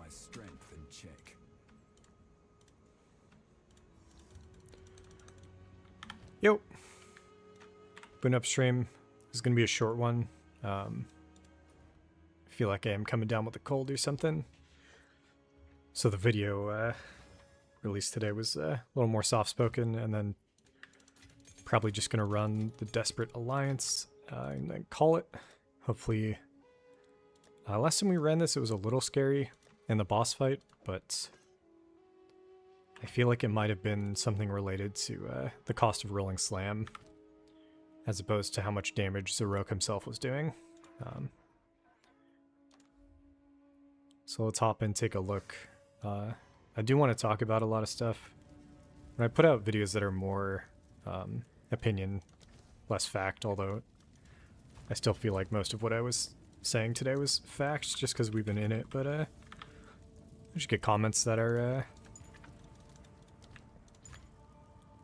my strength in check. Yo. Boot upstream. This is going to be a short one. I feel like I am coming down with a cold or something. So the video released today was a little more soft-spoken, and then probably just going to run the Desperate Alliance and then call it. Hopefully, last time we ran this, it was a little scary in the boss fight, but I feel like it might have been something related to the cost of rolling slam, as opposed to how much damage Zarok himself was doing. So let's hop in, take a look. I do want to talk about a lot of stuff. When I put out videos that are more opinion, less fact, although I still feel like most of what I was saying today was facts, just because we've been in it, but I just get comments that are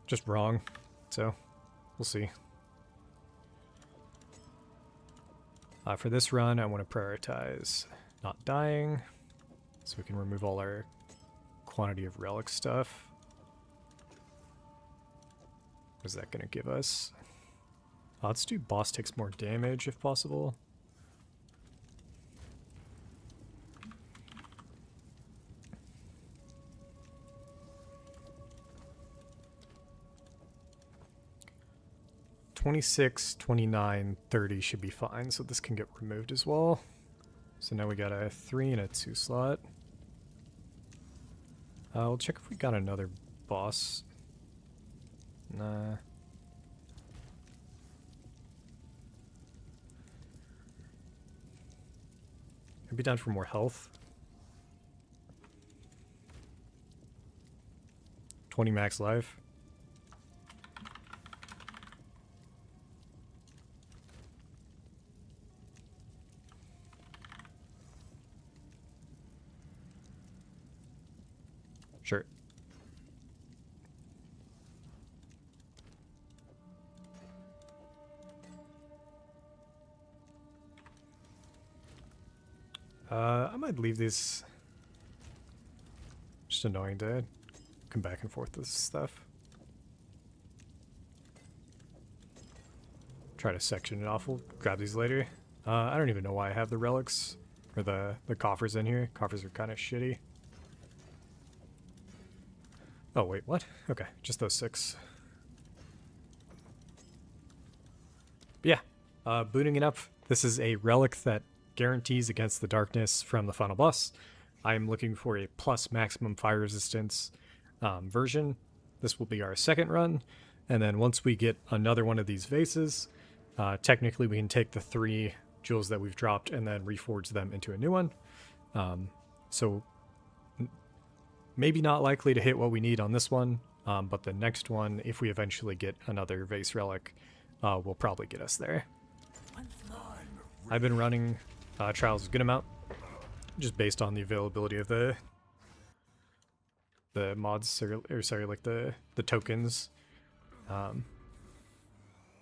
just wrong, so we'll see. For this run, I want to prioritize not dying, so we can remove all our quantity of relic stuff. What is that going to give us? Let's do boss takes more damage if possible. $26, $29, $30 should be fine, so this can get removed as well. So now we got a 3 and a 2 slot. We'll check if we got another boss. Nah. I'd be down for more health. 20 max life. Sure. I might leave these. Just annoying to come back and forth with this stuff. Try to section it off. We'll grab these later. I don't even know why I have the relics or the coffers in here. Coffers are kind of shitty. Oh wait, what? Okay, just those 6. But yeah, booting it up. This is a relic that guarantees against the darkness from the final boss. I am looking for a plus maximum fire resistance version. This will be our second run, and then once we get another one of these vases, technically we can take the 3 jewels that we've dropped and then reforge them into a new one. So maybe not likely to hit what we need on this one, but the next one, if we eventually get another vase relic, will probably get us there. I've been running trials a good amount, just based on the availability of the mods, or sorry, like the tokens, and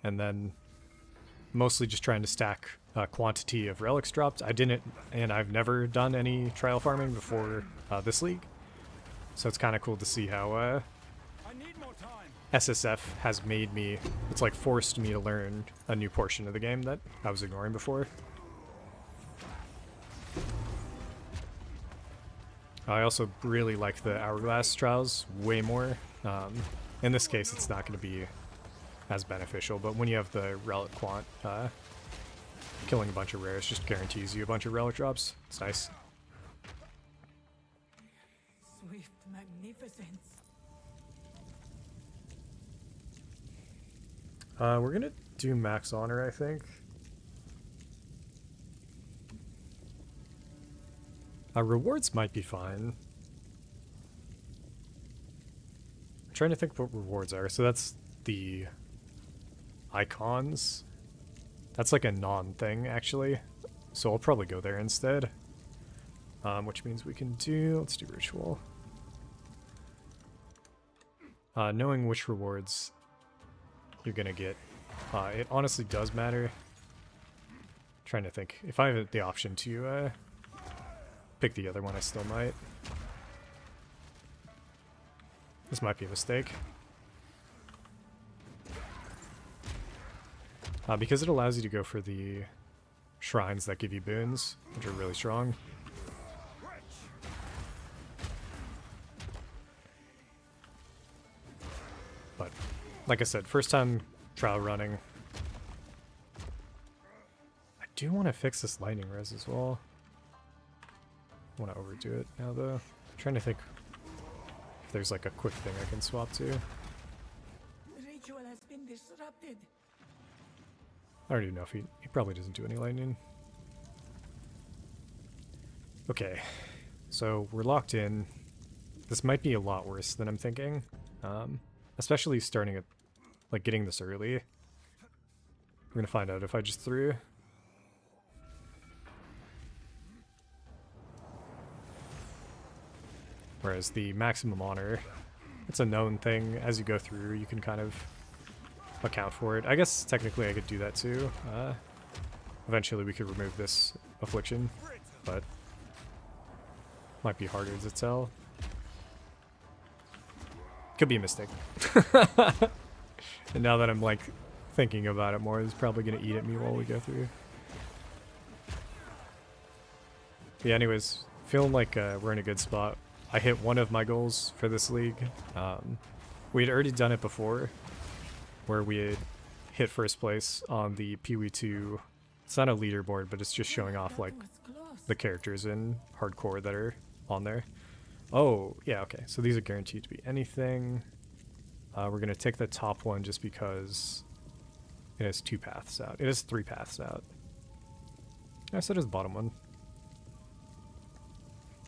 then mostly just trying to stack quantity of relics dropped. I've never done any trial farming before this league, so it's kind of cool to see how SSF has made me, it's like forced me to learn a new portion of the game that I was ignoring before. I also really like the Hourglass trials way more. In this case, it's not going to be as beneficial, but when you have the relic quant, killing a bunch of rares just guarantees you a bunch of relic drops. It's nice. Swift magnificence. We're going to do max honor, I think. Rewards might be fine. I'm trying to think what rewards are. So that's the icons. That's like a non-thing, actually. So I'll probably go there instead. Which means we can do... Let's do ritual. Knowing which rewards you're gonna get, it honestly does matter. Trying to think. If I have the option to pick the other one, I still might. This might be a mistake. Because it allows you to go for the shrines that give you boons, which are really strong. But, like I said, first time trial running. I do want to fix this lightning res as well. I want to overdo it now, though. I'm trying to think if there's like a quick thing I can swap to. The ritual has been disrupted. I don't even know if he probably doesn't do any lightning. Okay, so we're locked in. This might be a lot worse than I'm thinking. Especially starting at, like, getting this early. We're gonna find out if I just threw. Whereas the maximum honor, it's a known thing. As you go through, you can kind of account for it. I guess technically I could do that too. Eventually we could remove this affliction, but might be harder to tell. Could be a mistake. And now that I'm like thinking about it more, it's probably gonna eat at me while we go through. Yeah, anyways, feeling like we're in a good spot. I hit one of my goals for this league. We had already done it before, where we had hit first place on the PoE2. It's not a leaderboard, but it's just showing off like the characters in hardcore that are on there. Oh, yeah, okay. So these are guaranteed to be anything. We're going to take the top one just because it has 2 paths out. It has 3 paths out. I said it was the bottom one.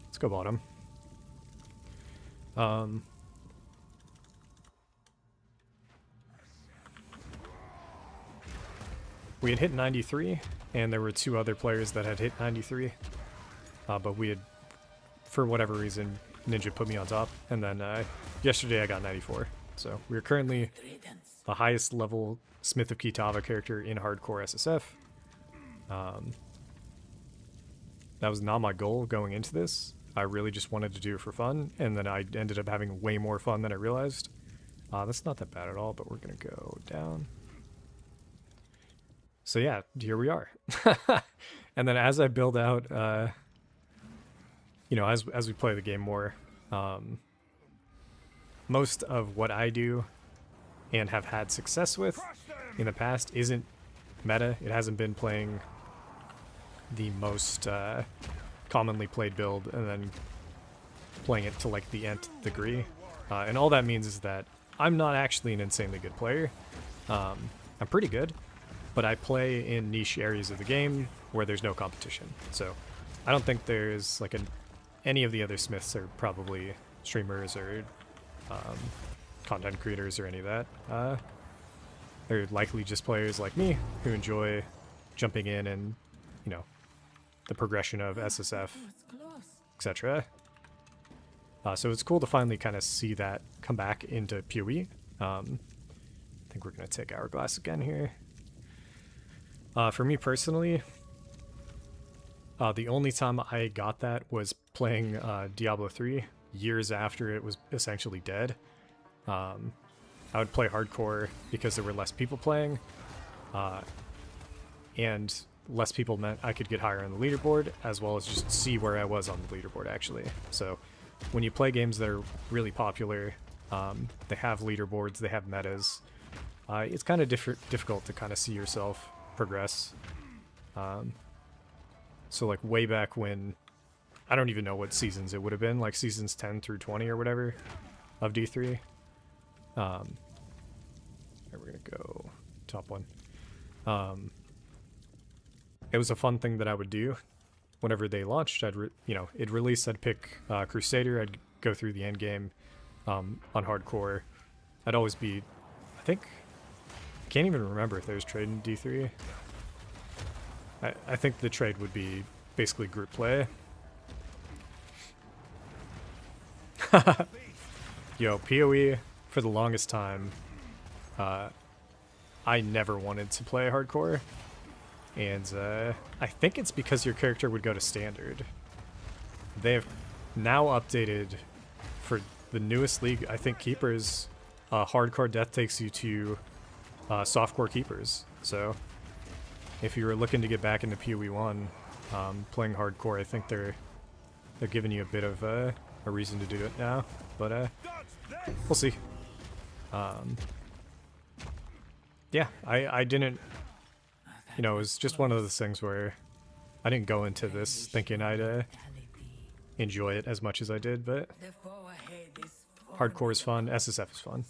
Let's go bottom. We had hit 93, and there were 2 other players that had hit 93. But we had, for whatever reason, Ninja put me on top, and then yesterday I got 94. So we are currently the highest level Smith of Kitava character in hardcore SSF. That was not my goal going into this. I really just wanted to do it for fun, and then I ended up having way more fun than I realized. That's not that bad at all, but we're gonna go down. So yeah, here we are. And then as I build out, you know, as we play the game more, most of what I do and have had success with in the past isn't meta. It hasn't been playing the most commonly played build and then playing it to like the nth degree. And all that means is that I'm not actually an insanely good player. I'm pretty good, but I play in niche areas of the game where there's no competition. So I don't think there's like any of the other Smiths are probably streamers or content creators or any of that. They're likely just players like me who enjoy jumping in and, you know, the progression of SSF, etc. So it's cool to finally kind of see that come back into PoE. I think we're going to take Hourglass again here. For me personally, the only time I got that was playing Diablo 3 years after it was essentially dead. I would play hardcore because there were less people playing, and less people meant I could get higher on the leaderboard, as well as just see where I was on the leaderboard actually. So when you play games that are really popular, they have leaderboards, they have metas, it's kind of difficult to kind of see yourself progress. So like way back when, I don't even know what seasons it would have been, like seasons 10 through 20 or whatever of D3. We're gonna go top one. It was a fun thing that I would do whenever they launched. You know, it released, I'd pick Crusader, I'd go through the end game on hardcore. I'd always be, I think, I can't even remember if there was trade in D3. I think the trade would be basically group play. Yo, PoE, for the longest time, I never wanted to play hardcore. And I think it's because your character would go to standard. they have now updated for the newest league. I think keepers, hardcore death takes you to softcore keepers. So if you were looking to get back into PoE1, playing hardcore, I think they're giving you a bit of a reason to do it now. But we'll see. Yeah, I didn't, you know, it was just one of those things where I didn't go into this thinking I'd enjoy it as much as I did, but hardcore is fun, SSF is fun.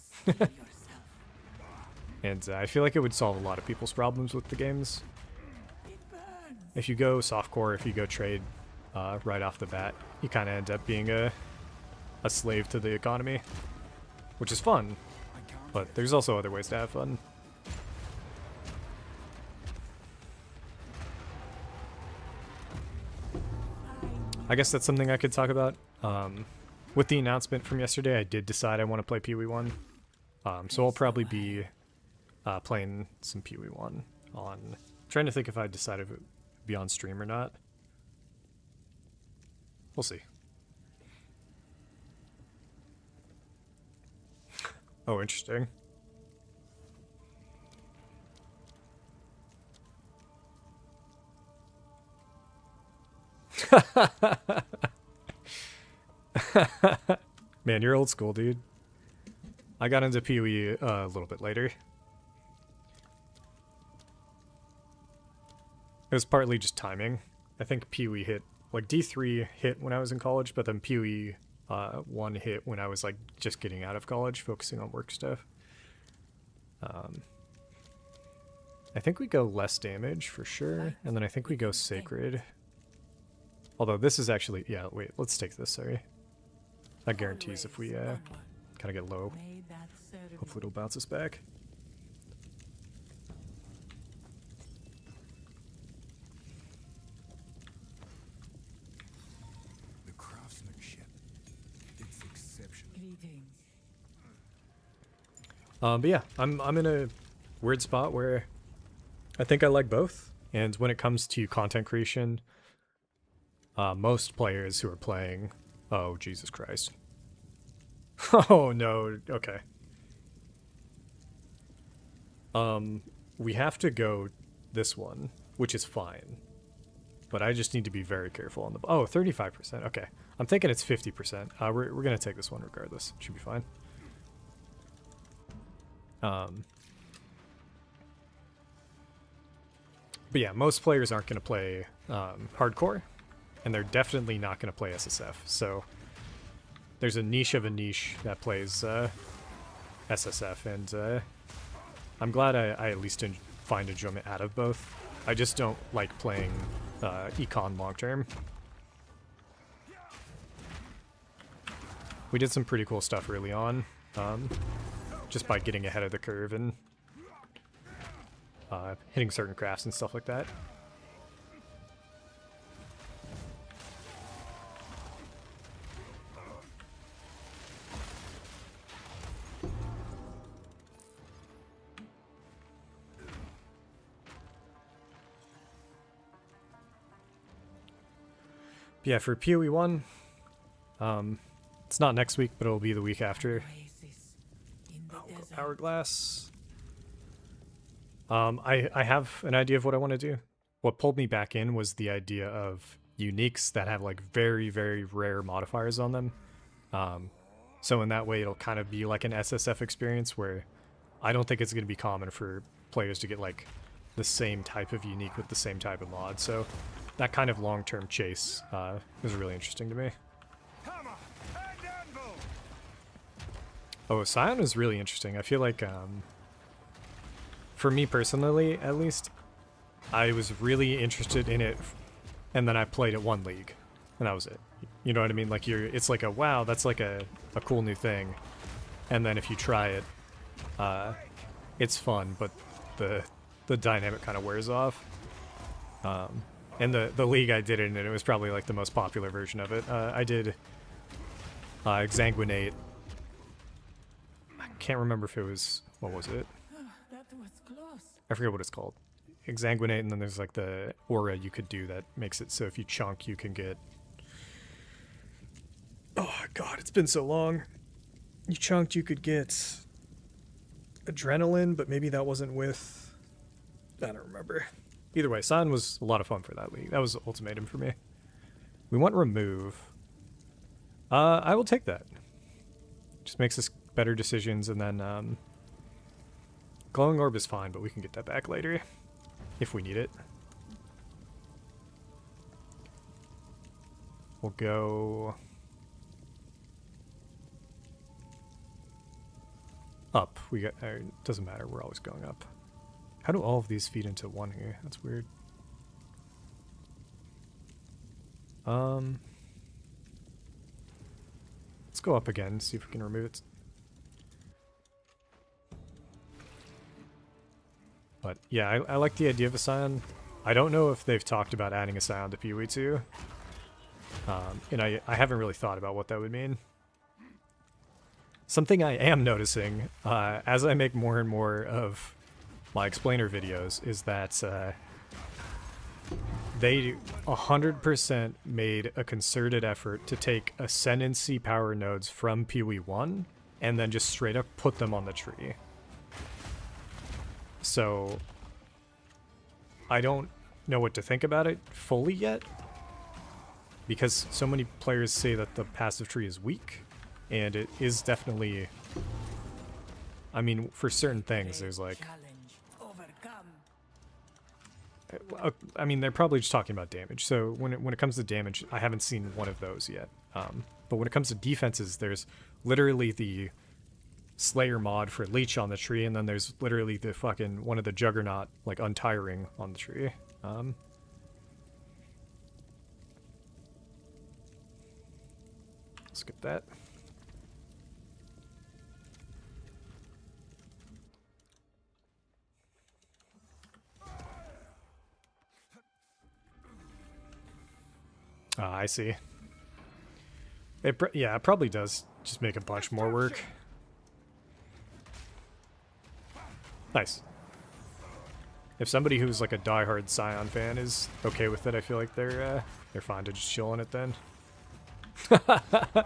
And I feel like it would solve a lot of people's problems with the games. If you go softcore, if you go trade right off the bat, you kind of end up being a slave to the economy, which is fun, but there's also other ways to have fun. I guess that's something I could talk about. With the announcement from yesterday, I did decide I want to play PoE1. So I'll probably be playing some PoE1 on... trying to think if I decided if it would be on stream or not. We'll see. Oh, interesting. Man, you're old school, dude. I got into PoE a little bit later. It was partly just timing. I think PoE hit, like D3 hit when I was in college, but then PoE 1 hit when I was like just getting out of college, focusing on work stuff. I think we go less damage for sure, and then I think we go sacred. Although this is actually, yeah, wait, let's take this, sorry. That guarantees if we kind of get low. Hopefully it'll bounce us back. The craftsmanship, it's exceptional. But yeah, I'm in a weird spot where I think I like both. And when it comes to content creation, most players who are playing... Oh, Jesus Christ. Oh, no. Okay. We have to go this one, which is fine. But I just need to be very careful on the... Oh, 35%. Okay. I'm thinking it's 50%. We're going to take this one regardless. Should be fine. But yeah, most players aren't going to play hardcore. And they're definitely not going to play SSF. So there's a niche of a niche that plays SSF, and I'm glad I at least find enjoyment out of both. I just don't like playing econ long term. We did some pretty cool stuff early on, just by getting ahead of the curve and hitting certain crafts and stuff like that. Yeah, for PoE 1, it's not next week, but it'll be the week after. Hourglass. I have an idea of what I want to do. What pulled me back in was the idea of uniques that have like very, very rare modifiers on them. So in that way, it'll kind of be like an SSF experience where I don't think it's going to be common for players to get like the same type of unique with the same type of mod. So that kind of long-term chase is really interesting to me. Oh, Scion is really interesting. I feel like, for me personally, at least, I was really interested in it, and then I played it one league, and that was it. You know what I mean? Like, it's like a, wow, that's like a cool new thing. And then if you try it, it's fun, but the dynamic kind of wears off. And the league I did it in, it was probably like the most popular version of it. I did Exsanguinate. I can't remember if it was, what was it? That was close. I forget what it's called. Exsanguinate, and then there's like the aura you could do that makes it so if you chunk, you can get God, it's been so long. You chunked, you could get adrenaline, but maybe that wasn't with... I don't remember. Either way, Sion was a lot of fun for that league. That was ultimatum for me. We want remove. I will take that. Just makes us better decisions, and then glowing orb is fine, but we can get that back later if we need it. We'll go up. We got. It doesn't matter. We're always going up. How do all of these feed into one here? That's weird. Let's go up again. See if we can remove it. But yeah, I like the idea of a Scion. I don't know if they've talked about adding a Scion to PoE 2. And I haven't really thought about what that would mean. Something I am noticing as I make more and more of my explainer videos is that they 100% made a concerted effort to take Ascendancy power nodes from PoE 1 and then just straight up put them on the tree. So I don't know what to think about it fully yet, because so many players say that the passive tree is weak, and it is definitely... I mean, for certain things, there's like... I mean, they're probably just talking about damage. So when it comes to damage, I haven't seen one of those yet. But when it comes to defenses, there's literally the Slayer mod for Leech on the tree, and then there's literally the fucking one of the Juggernaut, like, untiring on the tree. Skip that. I see. Yeah, it probably does just make a bunch more work. Nice. If somebody who's like a diehard Scion fan is okay with it, I feel like they're fine to just chill on it then.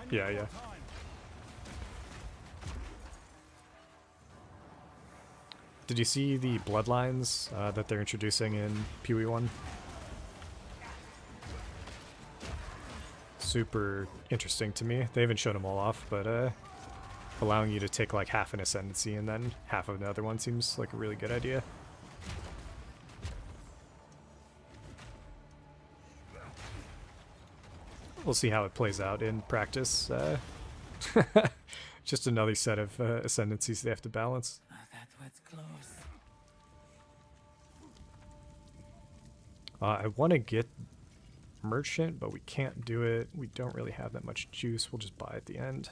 Yeah. Did you see the bloodlines that they're introducing in PoE 1? Super interesting to me. They haven't shown them all off, but allowing you to take like half an Ascendancy and then half of another one seems like a really good idea. We'll see how it plays out in practice. Just another set of Ascendancies they have to balance. That was close. I want to get Merchant, but we can't do it. We don't really have that much juice. We'll just buy at the end.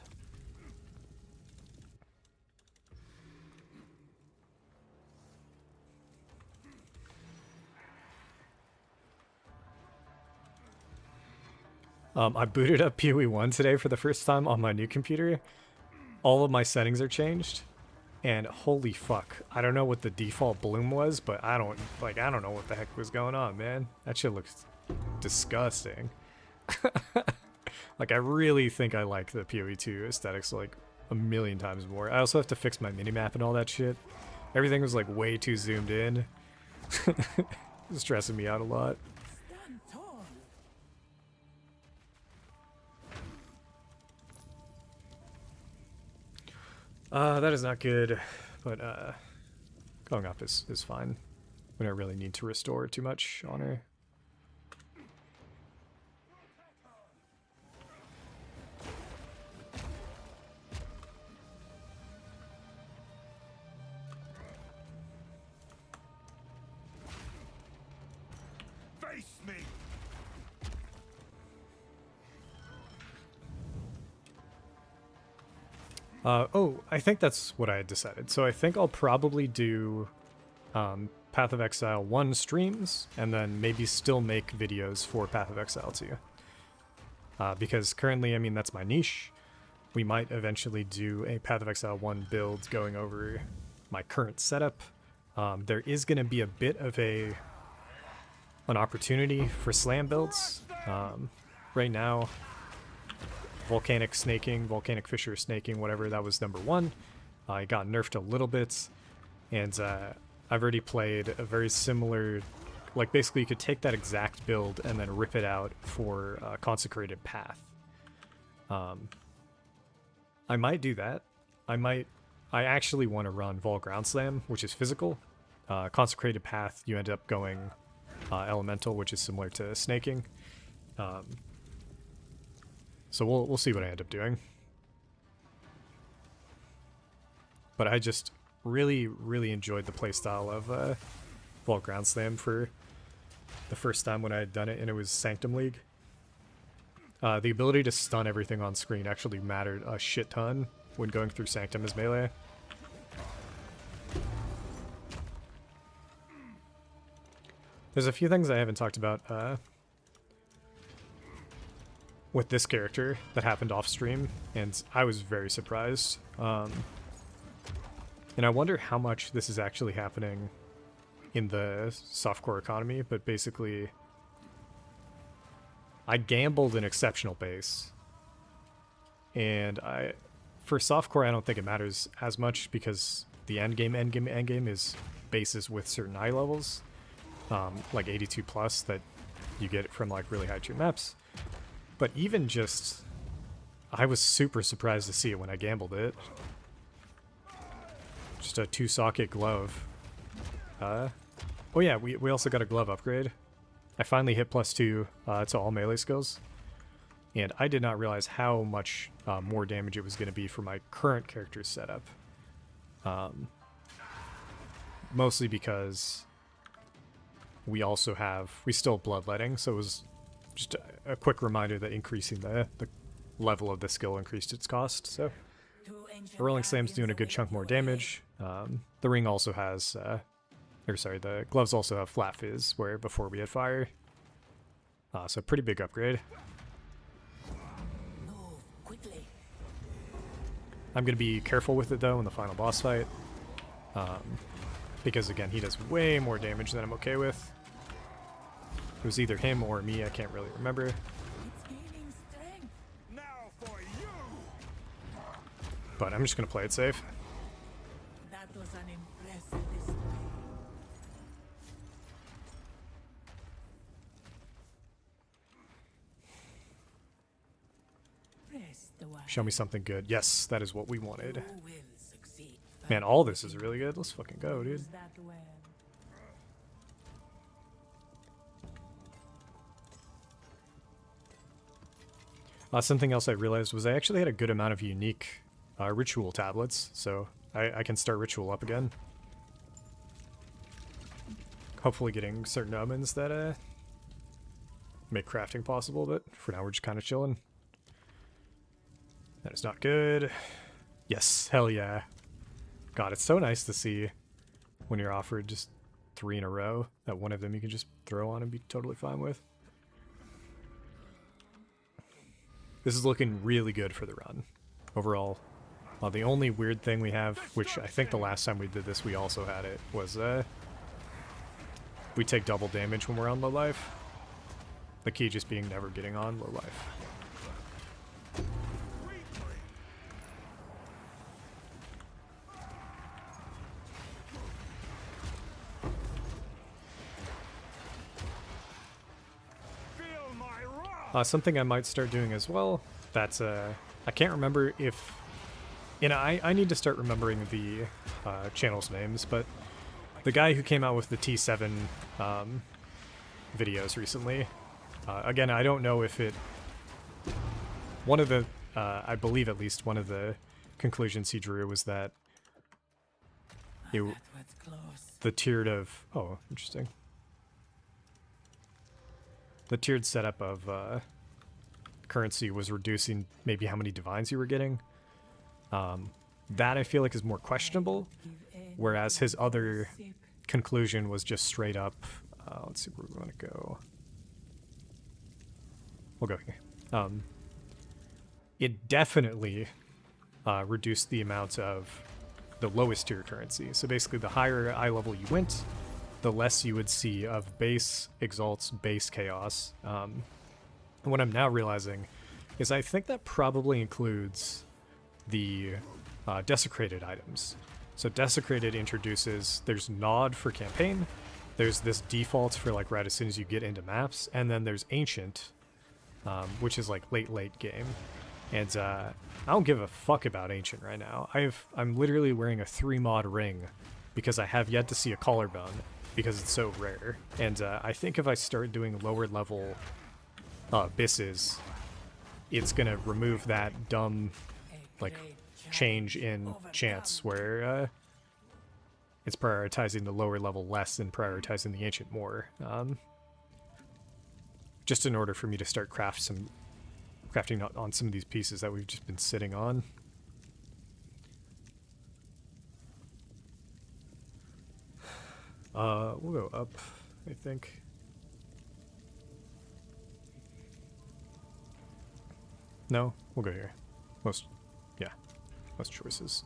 I booted up PoE 1 today for the first time on my new computer. All of my settings are changed, and holy fuck, I don't know what the default bloom was, but I don't know what the heck was going on, man. That shit looks disgusting. Like, I really think I like the PoE 2 aesthetics like a million times more. I also have to fix my minimap and all that shit. Everything was like way too zoomed in. It's stressing me out a lot. Stand tall. That is not good, but going up is fine. We don't really need to restore too much honor. Face me! Oh, I think that's what I had decided. So I think I'll probably do Path of Exile 1 streams, and then maybe still make videos for Path of Exile 2. Because currently, I mean, that's my niche. We might eventually do a Path of Exile 1 build going over my current setup. There is going to be a bit of an opportunity for slam builds. Right now, volcanic snaking, volcanic fissure snaking, whatever, that was number 1. It got nerfed a little bit, and I've already played a very similar, like basically you could take that exact build and then rip it out for Consecrated Path. I might do that. I actually want to run Vol Ground Slam, which is physical. Consecrated Path, you end up going Elemental, which is similar to snaking. So we'll see what I end up doing. But I just really, really enjoyed the playstyle of Vol Ground Slam for the first time when I had done it, and it was Sanctum League. The ability to stun everything on screen actually mattered a shit ton when going through Sanctum as melee. There's a few things I haven't talked about with this character that happened off stream, and I was very surprised. And I wonder how much this is actually happening in the softcore economy, but basically I gambled an exceptional base, and for softcore I don't think it matters as much because the endgame is bases with certain eye levels, like 82 plus that you get from like really high tier maps. But even just, I was super surprised to see it when I gambled it. Just a 2-socket glove. Oh yeah, we also got a glove upgrade. I finally hit +2 to all melee skills. And I did not realize how much more damage it was going to be for my current character's setup. Mostly because we still have bloodletting, so it was just a quick reminder that increasing the level of the skill increased its cost. So the Rolling Slam's doing a good chunk more damage. The ring also has, the gloves also have flat fizz, where before we had fire. So pretty big upgrade. I'm going to be careful with it though in the final boss fight. Because again, he does way more damage than I'm okay with. It was either him or me, I can't really remember. Now for you. But I'm just going to play it safe. That was an impressive display. Press the one. Show me something good. Yes, that is what we wanted. You will succeed. Man, all this is really good. Let's fucking go, dude. Use that well. Something else I realized was I actually had a good amount of unique ritual tablets, so I can start ritual up again. Hopefully getting certain omens that make crafting possible, but for now we're just kind of chilling. That is not good. Yes, hell yeah. God, it's so nice to see when you're offered just 3 in a row that one of them you can just throw on and be totally fine with. This is looking really good for the run, overall. The only weird thing we have, which I think the last time we did this we also had it, was we take double damage when we're on low life. The key just being never getting on low life. Something I might start doing as well, that's, I can't remember if, and I need to start remembering the channel's names, but the guy who came out with the T7 videos recently, again, I don't know if one of the, I believe at least one of the conclusions he drew was that the tiered of, oh, interesting. The tiered setup of currency was reducing maybe how many divines you were getting. That I feel like is more questionable, whereas his other conclusion was just straight up, let's see where we want to go. We'll go here. It definitely reduced the amount of the lowest tier currency. So basically the higher eye level you went, the less you would see of base exalts, base chaos. And what I'm now realizing is I think that probably includes the desecrated items. So desecrated introduces, there's Nod for campaign, there's this default for like right as soon as you get into maps, and then there's ancient, which is like late game. And I don't give a fuck about ancient right now. I'm literally wearing a 3 mod ring because I have yet to see a collarbone because it's so rare. And I think if I start doing lower level bisses, it's gonna remove that dumb like change in chance where it's prioritizing the lower level less than prioritizing the ancient more. Just in order for me to start crafting on some of these pieces that we've just been sitting on. We'll go up, I think. No, we'll go here. Most choices.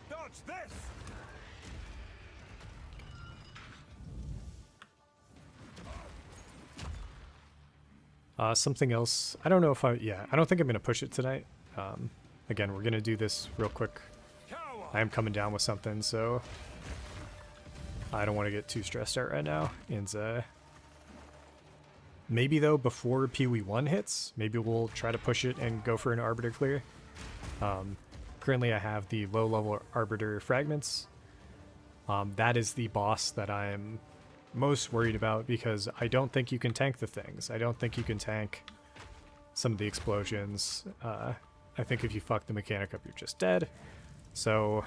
Dodge this! Something else. I don't know if I don't think I'm going to push it tonight. Again, we're going to do this real quick. I am coming down with something, so I don't want to get too stressed out right now. And maybe, though, before PoE1 hits, maybe we'll try to push it and go for an Arbiter clear. Currently, I have the low-level Arbiter fragments. That is the boss that I'm most worried about because I don't think you can tank the things. I don't think you can tank some of the explosions. I think if you fuck the mechanic up, you're just dead. So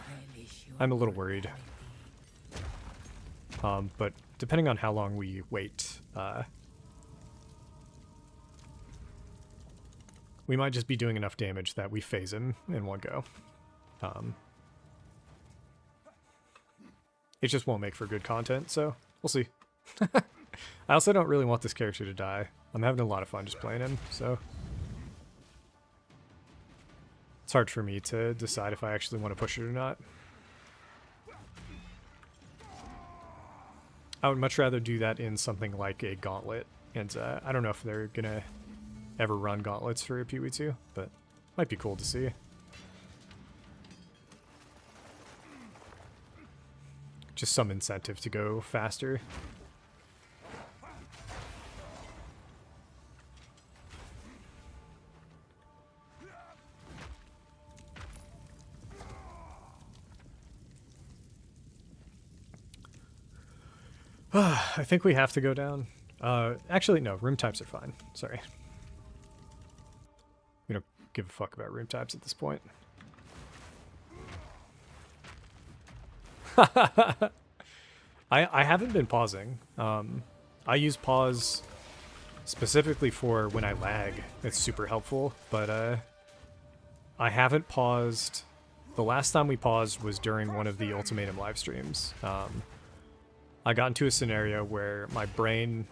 I'm a little worried. But depending on how long we wait, we might just be doing enough damage that we phase him in one go. It just won't make for good content, so we'll see. I also don't really want this character to die. I'm having a lot of fun just playing him, so it's hard for me to decide if I actually want to push it or not. I would much rather do that in something like a gauntlet, and I don't know if they're gonna ever run gauntlets for a PoE2, but might be cool to see. Just some incentive to go faster. I think we have to go down. Actually, no, room types are fine. Sorry. We don't give a fuck about room types at this point. I haven't been pausing. I use pause specifically for when I lag. It's super helpful, but I haven't paused. The last time we paused was during one of the Ultimatum live streams. I got into a scenario where my brain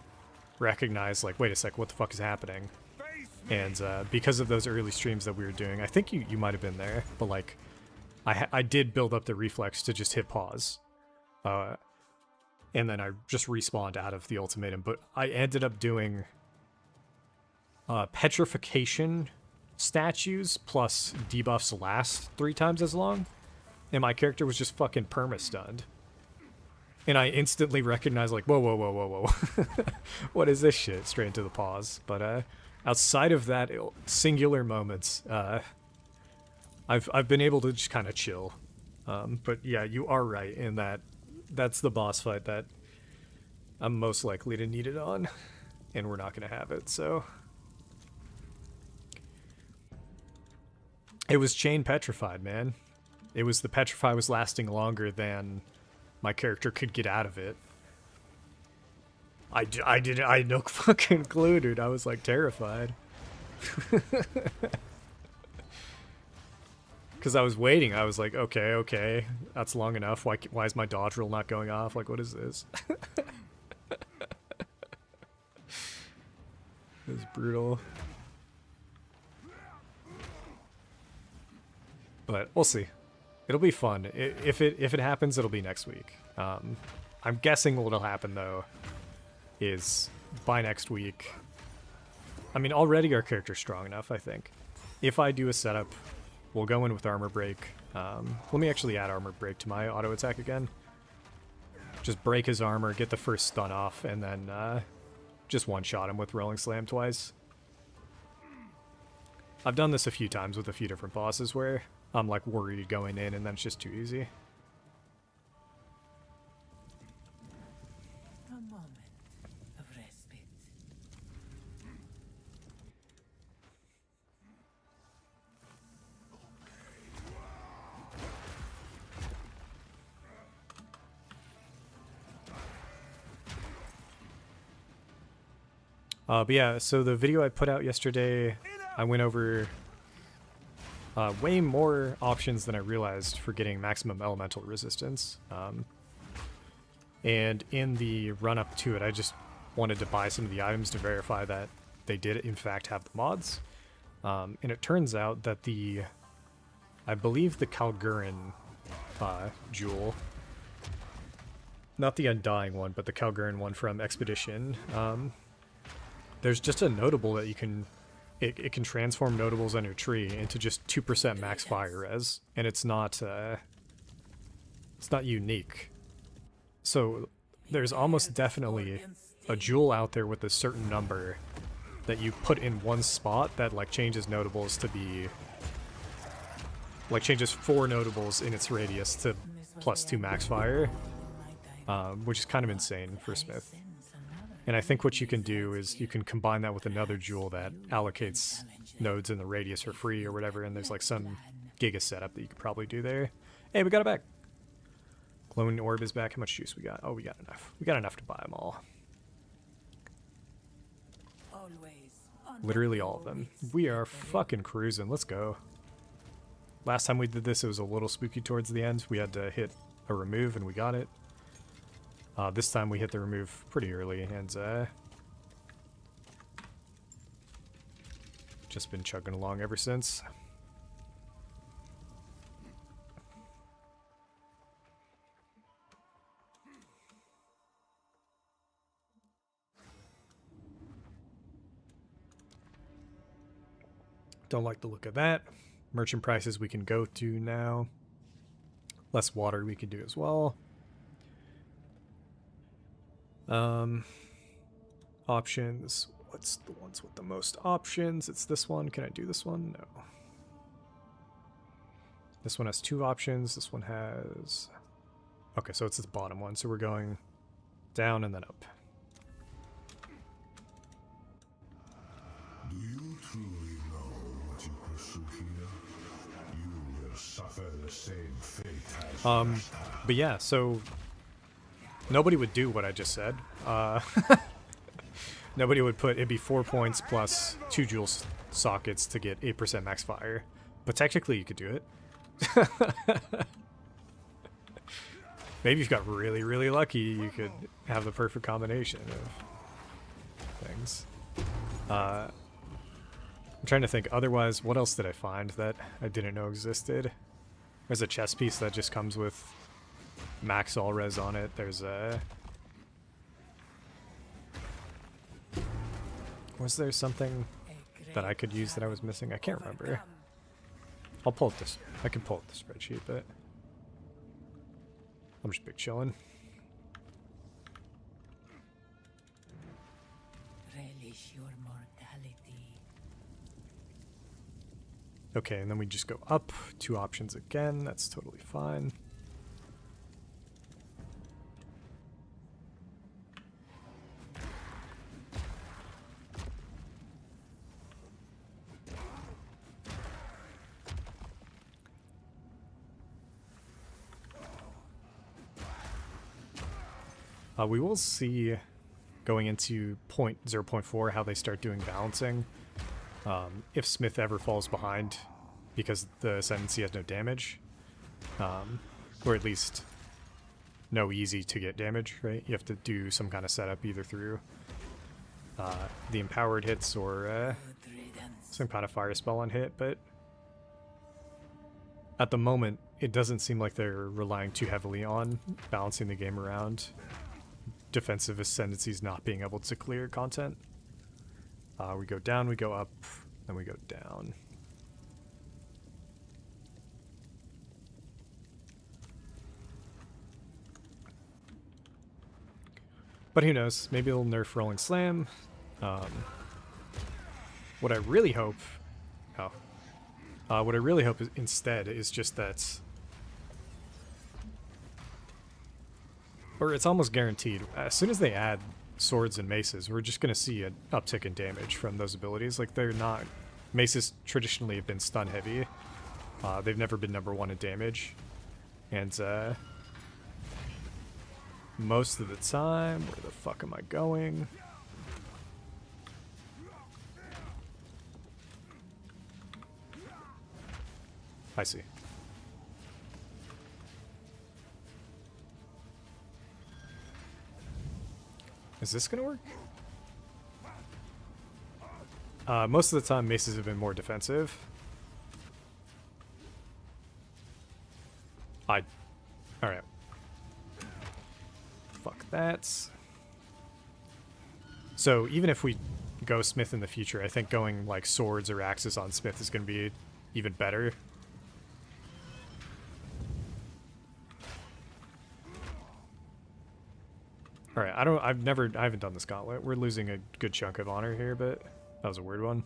recognized, like, wait a sec, what the fuck is happening? And because of those early streams that we were doing, I think you might have been there, but like, I did build up the reflex to just hit pause. And then I just respawned out of the ultimatum, but I ended up doing petrification statues plus debuffs last 3 times as long, and my character was just fucking perma-stunned. And I instantly recognized, like, whoa. What is this shit? Straight into the pause. But outside of that singular moments, I've been able to just kind of chill. But yeah, you are right in that that's the boss fight that I'm most likely to need it on, and we're not going to have it, so. It was chain petrified, man. It was the petrify was lasting longer than my character could get out of it. I had no fucking clue, dude. I was like terrified. Because I was waiting. I was like, okay, that's long enough. Why is my dodge roll not going off? Like, what is this? It was brutal. But we'll see. It'll be fun. If it happens, it'll be next week. I'm guessing what'll happen though is by next week. I mean, already our character's strong enough, I think. If I do a setup, we'll go in with armor break. Let me actually add armor break to my auto attack again. Just break his armor, get the first stun off, and then just one-shot him with rolling slam twice. I've done this a few times with a few different bosses where I'm like worried going in and then it's just too easy. A moment of respite. But yeah, so the video I put out yesterday, I went over way more options than I realized for getting maximum elemental resistance. And in the run-up to it, I just wanted to buy some of the items to verify that they did in fact have the mods. And it turns out that I believe the Kalgurin jewel, not the Undying one, but the Kalgurin one from Expedition, there's just a notable that you can, it can transform notables on your tree into just 2% max fire res, and it's not unique. So there's almost definitely a jewel out there with a certain number that you put in one spot that like changes notables to be, like changes 4 notables in its radius to +2 max fire, which is kind of insane for Smith. And I think what you can do is you can combine that with another jewel that allocates nodes in the radius for free or whatever, and there's like some giga setup that you could probably do there. Hey, we got it back. Glowing orb is back. How much juice we got? Oh, we got enough. We got enough to buy them all. Literally all of them. We are fucking cruising. Let's go. Last time we did this, it was a little spooky towards the end. We had to hit a remove and we got it. This time we hit the remove pretty early and just been chugging along ever since. Don't like the look of that. Merchant prices we can go to now. Less water we can do as well. Options. What's the ones with the most options? It's this one. Can I do this one? No. This one has 2 options. This one has... Okay, so it's the bottom one. So we're going down and then up. Do you truly know what you pursue here? You will suffer the same fate as But yeah, so nobody would do what I just said. Nobody would put, it'd be 4 points plus 2 jewel sockets to get 8% max fire. But technically you could do it. Maybe if you got really, really lucky, you could have the perfect combination of things. I'm trying to think, otherwise, what else did I find that I didn't know existed? There's a chest piece that just comes with max all res on it. There's a... Was there something that I could use that I was missing? I can't remember. I'll pull up this. I can pull up the spreadsheet, but I'm just big chilling. Relish your mortality. Okay, and then we just go up. 2 options again. That's totally fine. We will see going into 0.4 how they start doing balancing. If Smith ever falls behind because the Ascendancy has no damage, or at least no easy to get damage, right? You have to do some kind of setup either through the empowered hits or Good riddance. some kind of fire spell on hit, but at the moment, it doesn't seem like they're relying too heavily on balancing the game around defensive ascendancies not being able to clear content. We go down, we go up, then we go down. But who knows? Maybe they'll nerf Rolling Slam. What I really hope... what I really hope is instead is just that... Or it's almost guaranteed. As soon as they add swords and maces, we're just going to see an uptick in damage from those abilities. Like, they're not... Maces traditionally have been stun heavy. They've never been #1 in damage. And, most of the time... Where the fuck am I going? I see. Is this gonna work? Most of the time, maces have been more defensive. Alright. Fuck that. So, even if we go Smith in the future, I think going, like, swords or axes on Smith is gonna be even better. Alright, I haven't done this gauntlet. We're losing a good chunk of honor here, but that was a weird one.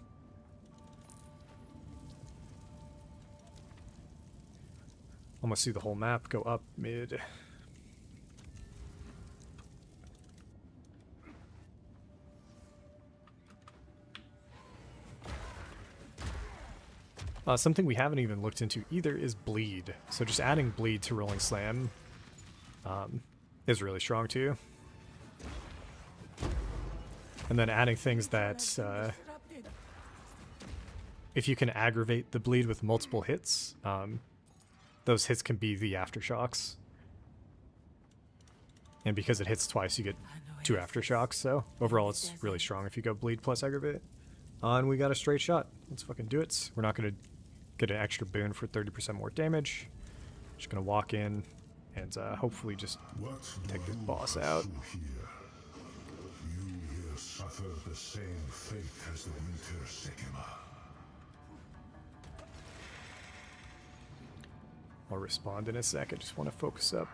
Almost see the whole map go up mid. Something we haven't even looked into either is bleed. So just adding bleed to Rolling Slam is really strong too. And then adding things that, Disrupted. if you can aggravate the bleed with multiple hits, those hits can be the aftershocks. And because it hits twice, you get 2 aftershocks, so overall it's really strong if you go bleed plus aggravate. And we got a straight shot. Let's fucking do it. We're not going to get an extra boon for 30% more damage. Just going to walk in and hopefully just take this boss out. Suffer the same fate as the winter sycamore. I'll respond in a sec. I just want to focus up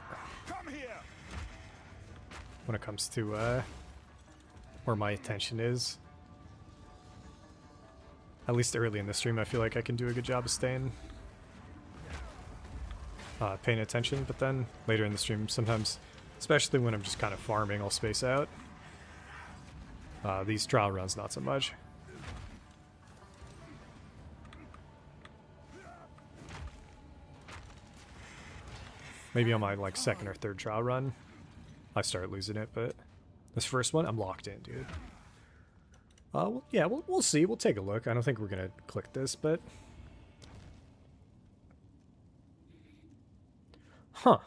Come here. when it comes to where my attention is. At least early in the stream, I feel like I can do a good job of staying paying attention, but then later in the stream, sometimes, especially when I'm just kind of farming, I'll space out. These trial runs, not so much. Maybe on my like second or third trial run, I start losing it, but this first one, I'm locked in, dude. Well, yeah, we'll see. We'll take a look. I don't think we're gonna click this, but huh?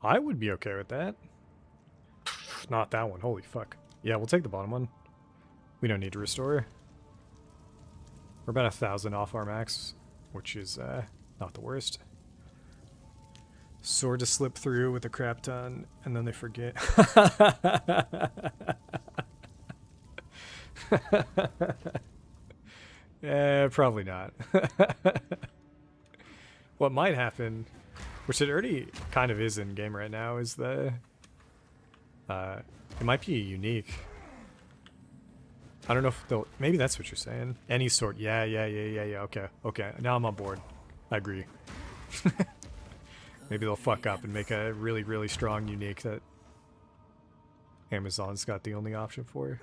I would be okay with that. Not that one. Holy fuck. Yeah, we'll take the bottom one. We don't need to restore. We're about 1,000 off our max, which is not the worst. Sword to slip through with a crap ton, and then they forget. Probably not. What might happen, which it already kind of is in game right now, is the it might be unique. I don't know if they'll... Maybe that's what you're saying. Any sort. Yeah. Okay. Now I'm on board. I agree. Maybe they'll fuck up and make a really, really strong unique that Amazon's got the only option for.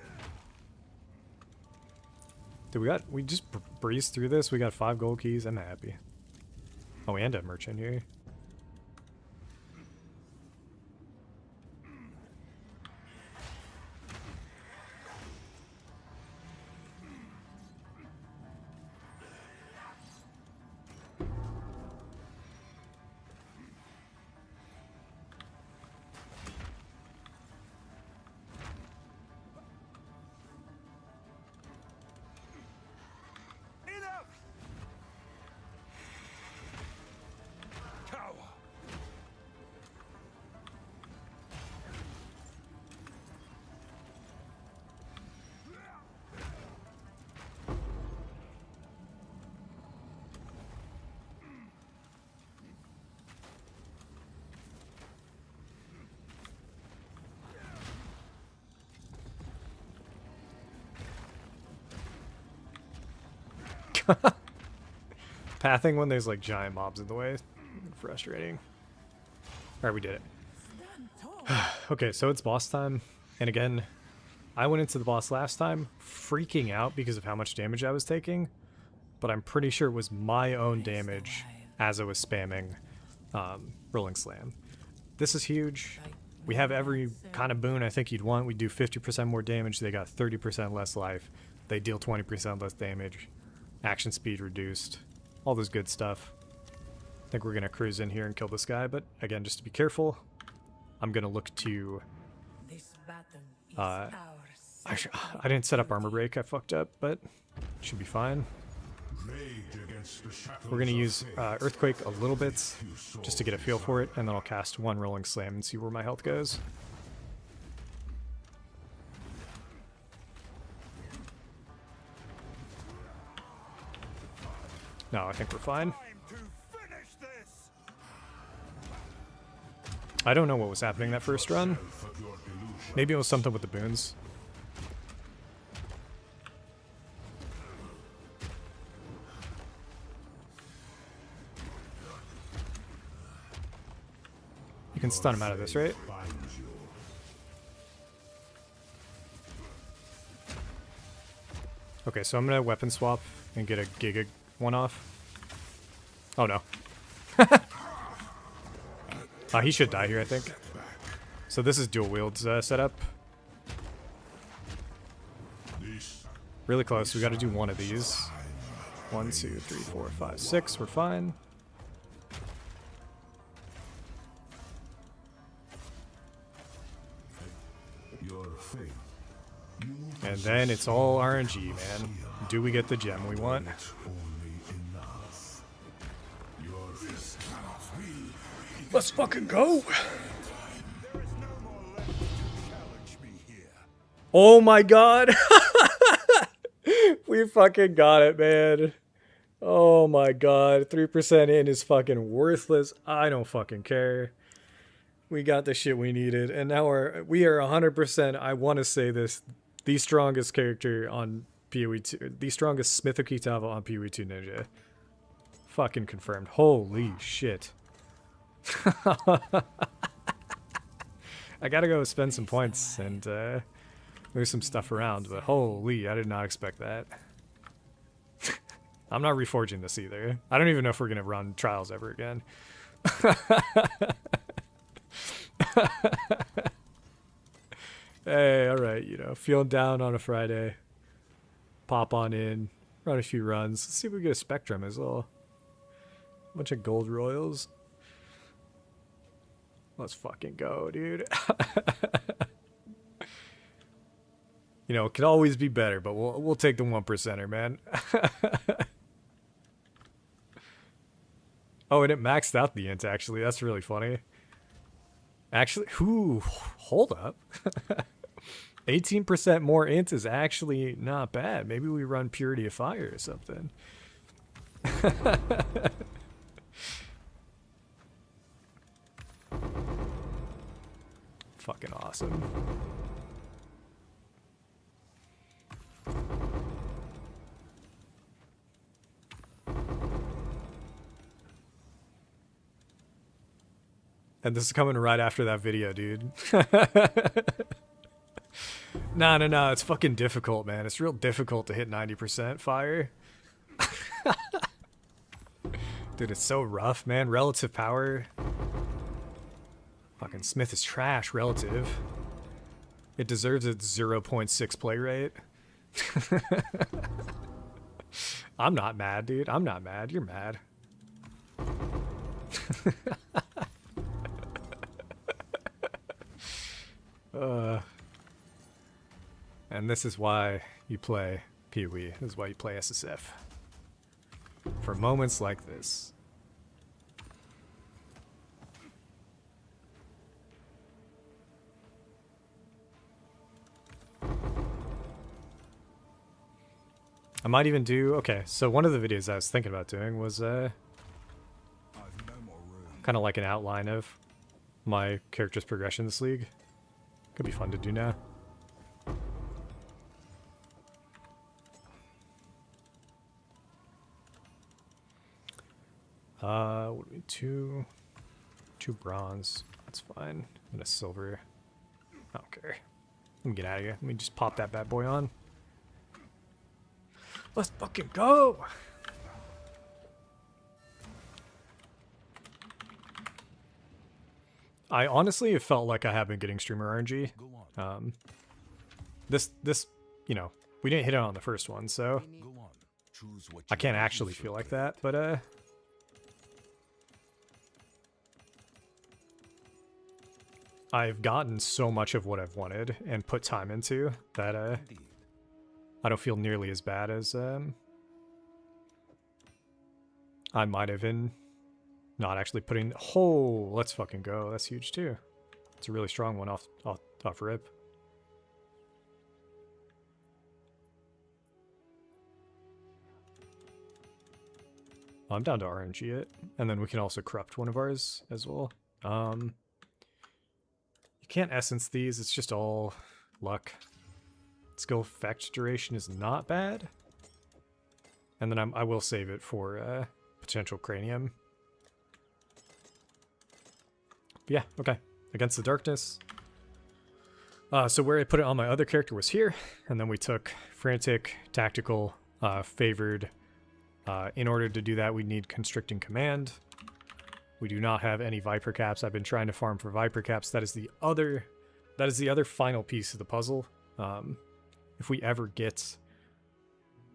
Dude, we just breezed through this. We got 5 gold keys. I'm happy. Oh, and a merchant here. Pathing when there's like giant mobs in the way. Frustrating. Alright, we did it. Okay, so it's boss time. And again, I went into the boss last time freaking out because of how much damage I was taking. But I'm pretty sure it was my own damage as I was spamming Rolling Slam. This is huge. We have every kind of boon I think you'd want. We do 50% more damage. They got 30% less life. They deal 20% less damage. Action speed reduced. All this good stuff. I think we're going to cruise in here and kill this guy. But again, just to be careful, I'm going to look to... I didn't set up armor break. I fucked up, but it should be fine. We're going to use Earthquake a little bit, just to get a feel for it, and then I'll cast one Rolling Slam and see where my health goes. No, I think we're fine. I don't know what was happening that first run. Maybe it was something with the boons. You can stun him out of this, right? Okay, so I'm gonna weapon swap and get a Giga one off. Oh no. He should die here, I think. So this is dual wields setup. Really close. We got to do one of these. 1, 2, 3, 4, 5, 6. We're fine. And then it's all RNG, man. Do we get the gem we want? Let's fucking go! Oh my god! We fucking got it, man. Oh my god. 3% in is fucking worthless. I don't fucking care. We got the shit we needed. And now we are 100%, I want to say this, the strongest character on PoE 2. The strongest Smith of Kitava on PoE 2 Ninja. Fucking confirmed. Holy shit. I gotta go spend some points and move some stuff around, but holy, I did not expect that. I'm not reforging this either. I don't even know if we're gonna run trials ever again. Hey, alright, you know, feeling down on a Friday. Pop on in, run a few runs. Let's see if we get a Spectrum as well. A bunch of gold royals. Let's fucking go, dude. You know, it could always be better, but we'll take the 1%er, man. Oh, and it maxed out the int, actually. That's really funny. Actually, hold up. 18% more int is actually not bad. Maybe we run Purity of Fire or something. Fucking awesome. And this is coming right after that video, dude. No, it's fucking difficult, man. It's real difficult to hit 90% fire. Dude, it's so rough, man. Relative power. Fucking Smith is trash, relative. It deserves its 0.6 play rate. I'm not mad, dude. I'm not mad. You're mad. And this is why you play PoE. This is why you play SSF. For moments like this. I might even do... Okay, so one of the videos I was thinking about doing was kind of like an outline of my character's progression in this league. Could be fun to do now. What do we two bronze. That's fine. And a silver. I don't care. Let me get out of here. Let me just pop that bad boy on. Let's fucking go! I honestly have felt like I have been getting streamer RNG. This, you know, we didn't hit it on the first one, so I can't actually feel like that, but I've gotten so much of what I've wanted and put time into that I don't feel nearly as bad as I might have been not actually putting. Oh, let's fucking go. That's huge too. It's a really strong one off rip. I'm down to RNG it, and then we can also corrupt one of ours as well. You can't essence these, it's just all luck. Skill effect duration is not bad. And then I will save it for potential cranium. But yeah, okay. Against the darkness. So where I put it on my other character was here, and then we took frantic, tactical, favored. In order to do that, we need constricting command. We do not have any Viper caps. I've been trying to farm for Viper caps. That is the other final piece of the puzzle. If we ever get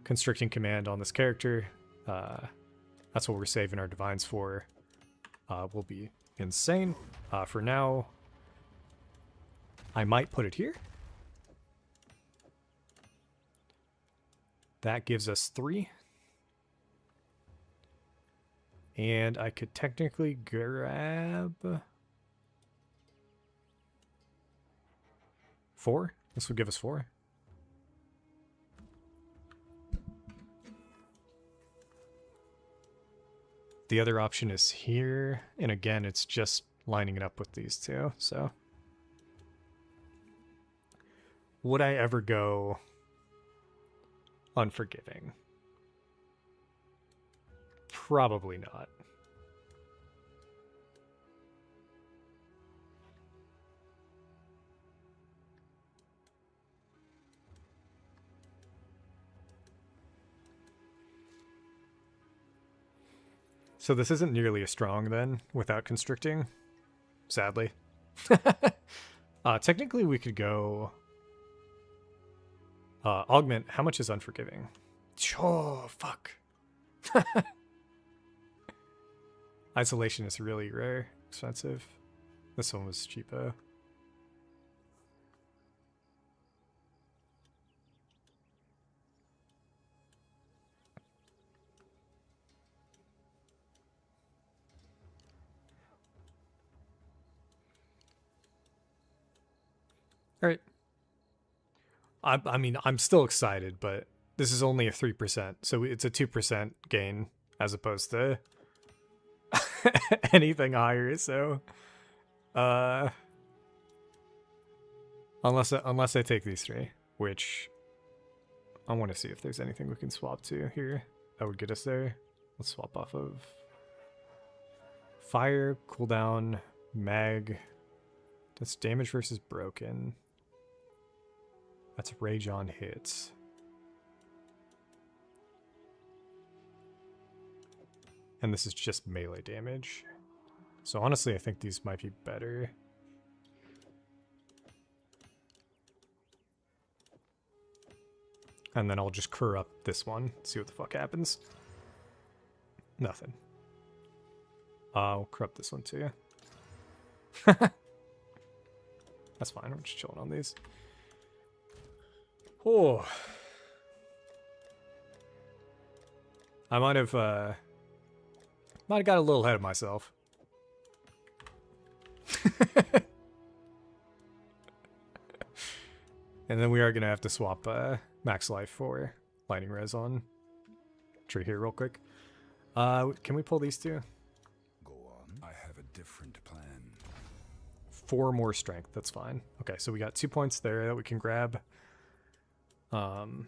constricting command on this character, that's what we're saving our divines for. Will be insane. For now, I might put it here. That gives us 3. And I could technically grab 4. This would give us 4. The other option is here. And again, it's just lining it up with these two. So would I ever go unforgiving? Probably not. So this isn't nearly as strong then without constricting, sadly. Technically we could go augment. How much is unforgiving? Oh, fuck. Isolation is really rare, expensive. This one was cheapo. All right. I mean, I'm still excited, but this is only a 3%, so it's a 2% gain as opposed to anything higher. So, unless I take these 3, which I want to see if there's anything we can swap to here that would get us there. Let's swap off of fire, cooldown, mag. That's damage versus broken. That's rage on hits. And this is just melee damage. So honestly, I think these might be better. And then I'll just cur up this one, see what the fuck happens. Nothing. I'll corrupt this one too. That's fine, we're just chilling on these. Oh. I might have got a little ahead of myself. And then we are gonna have to swap max life for lightning res on tree here real quick. Can we pull these two? Go on. I have a different plan. 4 more strength, that's fine. Okay, so we got 2 points there that we can grab. Can't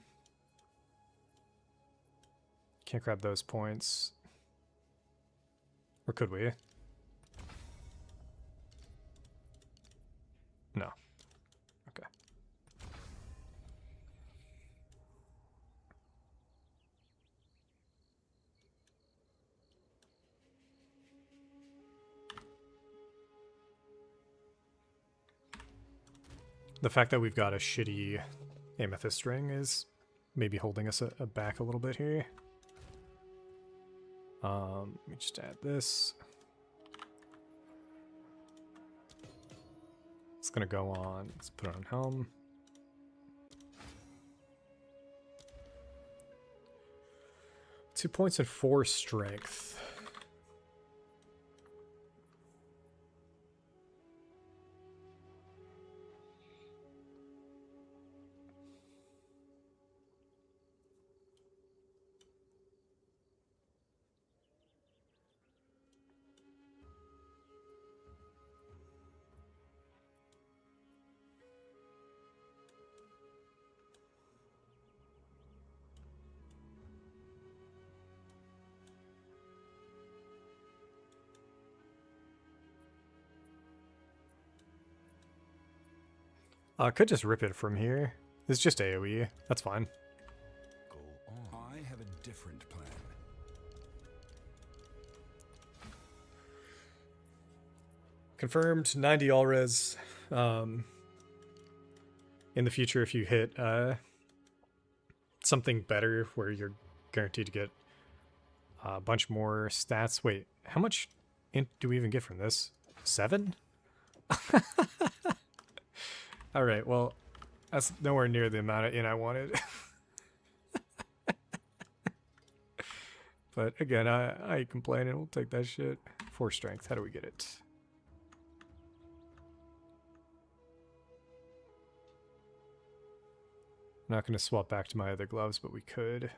grab those points. Or could we? No. Okay. The fact that we've got a shitty amethyst ring is maybe holding us back a little bit here. Let me just add this. It's gonna go on. Let's put it on helm. 2 points and 4 strength. I could just rip it from here. It's just AoE. That's fine. Go on. I have a different plan. Confirmed 90 all res. In the future, if you hit something better where you're guaranteed to get a bunch more stats. Wait, how much int do we even get from this? 7? Alright, well, that's nowhere near the amount of int I wanted. But again, I ain't complaining. We'll take that shit. 4 strength. How do we get it? I'm not going to swap back to my other gloves, but we could.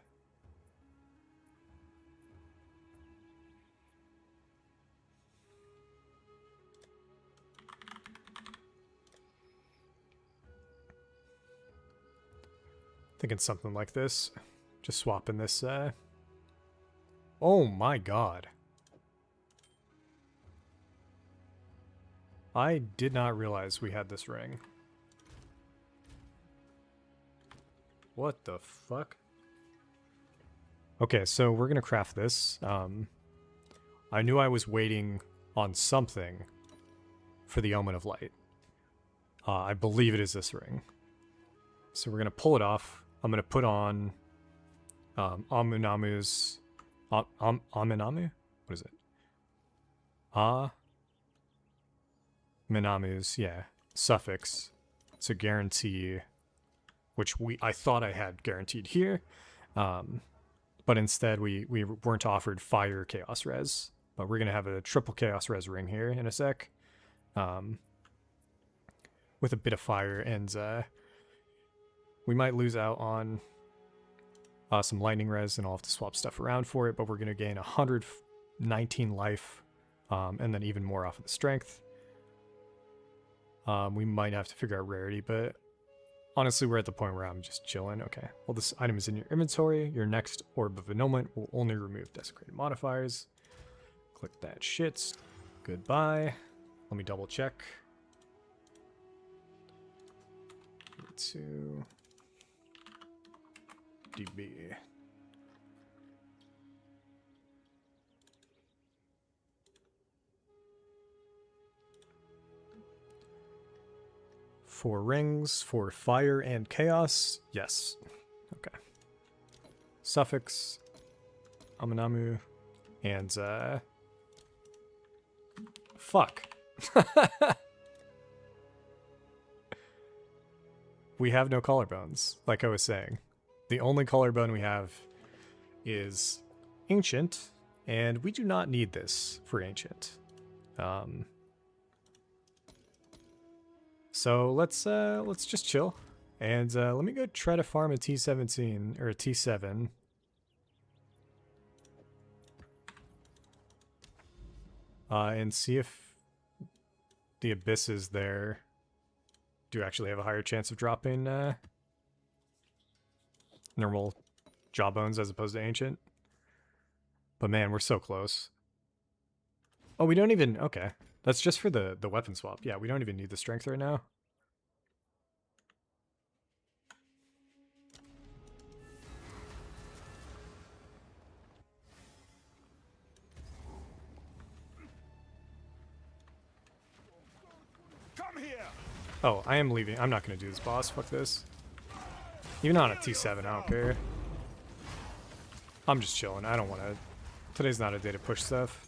Thinking something like this. Just swapping this. Oh my god. I did not realize we had this ring. What the fuck? Okay, so we're gonna craft this. I knew I was waiting on something for the Omen of Light. I believe it is this ring. So we're gonna pull it off. I'm gonna put on Amunamu's Aminamu? What is it? Minamu's, yeah, suffix to guarantee, which I thought I had guaranteed here, but instead we weren't offered fire chaos res, but we're gonna have a triple chaos res ring here in a sec, with a bit of fire, and we might lose out on some lightning res, and I'll have to swap stuff around for it, but we're gonna gain 119 life, and then even more off of the strength. We might have to figure out rarity, but honestly, we're at the point where I'm just chilling. Okay, well, this item is in your inventory. Your next Orb of Annulment will only remove desecrated modifiers. Click that shit. Goodbye. Let me double check. 2 DB. Four rings for fire and chaos. Yes. Okay. Suffix, Aminamu, and fuck. We have no collarbones, like I was saying. The only collarbone we have is Ancient, and we do not need this for Ancient. So let's just chill, and let me go try to farm a T17 or a T7. And see if the abysses there do actually have a higher chance of dropping normal jawbones as opposed to Ancient. But man, we're so close. Oh, we don't even... Okay. That's just for the weapon swap. Yeah, we don't even need the strength right now. Come here. Oh, I am leaving. I'm not going to do this boss. Fuck this. Even on a T7, I don't care. I'm just chilling. I don't want to... Today's not a day to push stuff.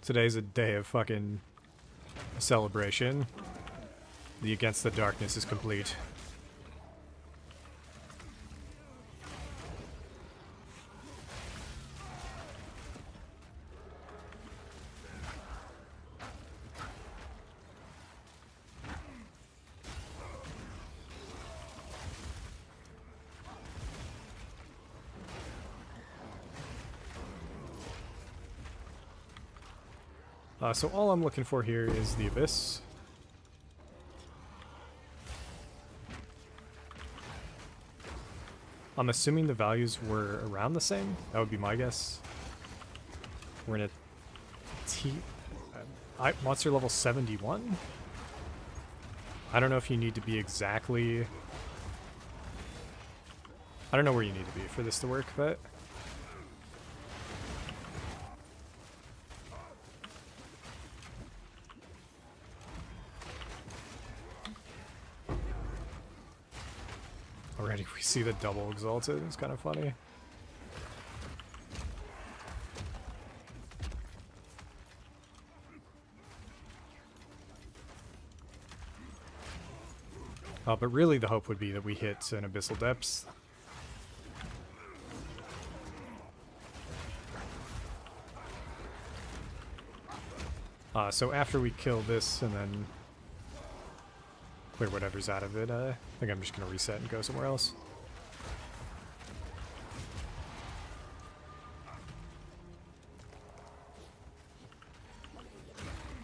Today's a day of fucking celebration. The Against the Darkness is complete. So all I'm looking for here is the Abyss. I'm assuming the values were around the same. That would be my guess. We're in a monster level 71. I don't know if you need to be exactly... I don't know where you need to be for this to work, but... Already we see the double exalted. It's kind of funny. But really the hope would be that we hit an Abyssal Depths. So after we kill this and then clear whatever's out of it, I think I'm just going to reset and go somewhere else.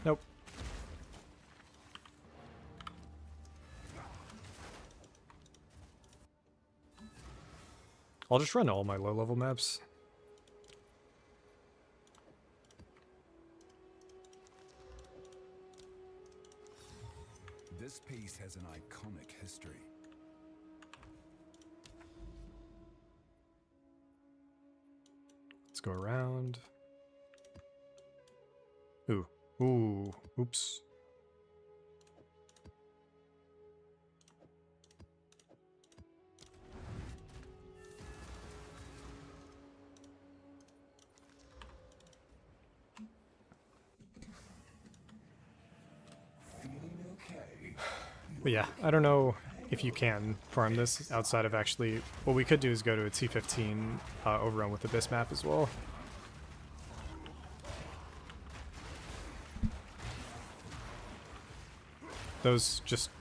Nope. I'll just run all my low-level maps. This piece has an iconic history. Let's go around. Ooh. Ooh. Oops. But yeah, I don't know if you can farm this outside of actually... What we could do is go to a T15 overrun with the Abyss map as well. Those just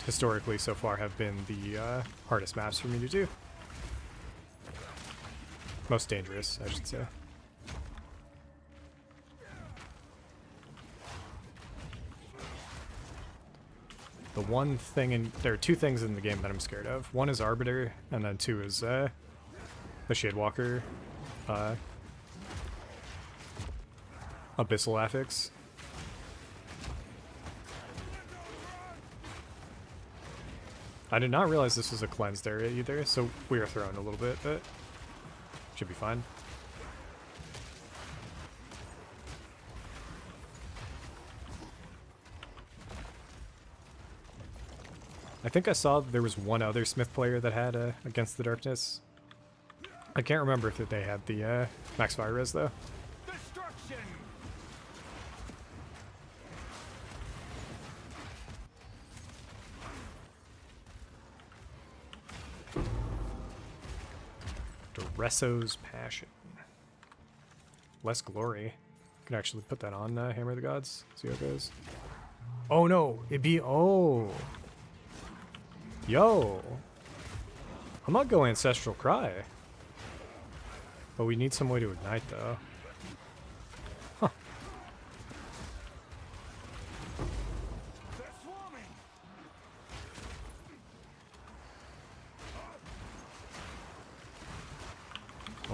historically so far have been the hardest maps for me to do. Most dangerous, I should say. The one thing in... There are two things in the game that I'm scared of. One is Arbiter, and then two is the Shadewalker. Abyssal Affix. I did not realize this was a cleansed area either, so we are thrown a little bit, but should be fine. I think I saw there was one other Smith player that had Against the Darkness. I can't remember if they had the Max Fire Res though. Destruction! Doresso's Passion. Less Glory. Can actually put that on Hammer of the Gods. See how it goes. Oh no! It'd be... Oh! Yo! I'm not going Ancestral Cry. But we need some way to ignite though. Huh. They're swarming!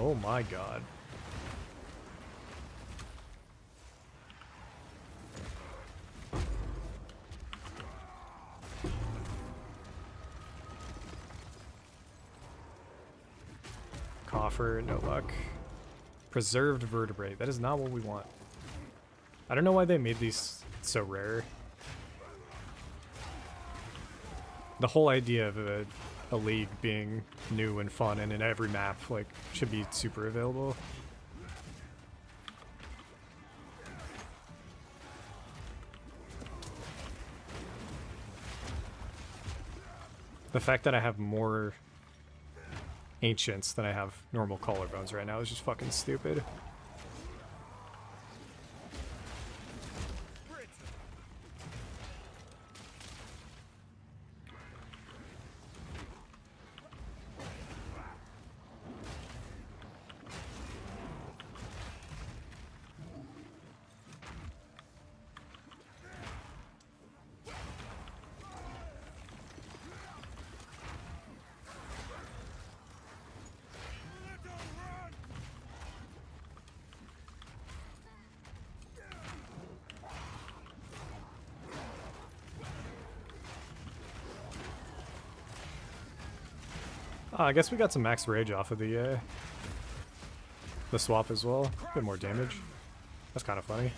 Oh my god. Coffer, no luck. Preserved vertebrae. That is not what we want. I don't know why they made these so rare. The whole idea of a league being new and fun and in every map, like, should be super available. The fact that I have more ancients than I have normal collarbones right now is just fucking stupid. I guess we got some max rage off of the swap as well. A bit more damage. That's kind of funny.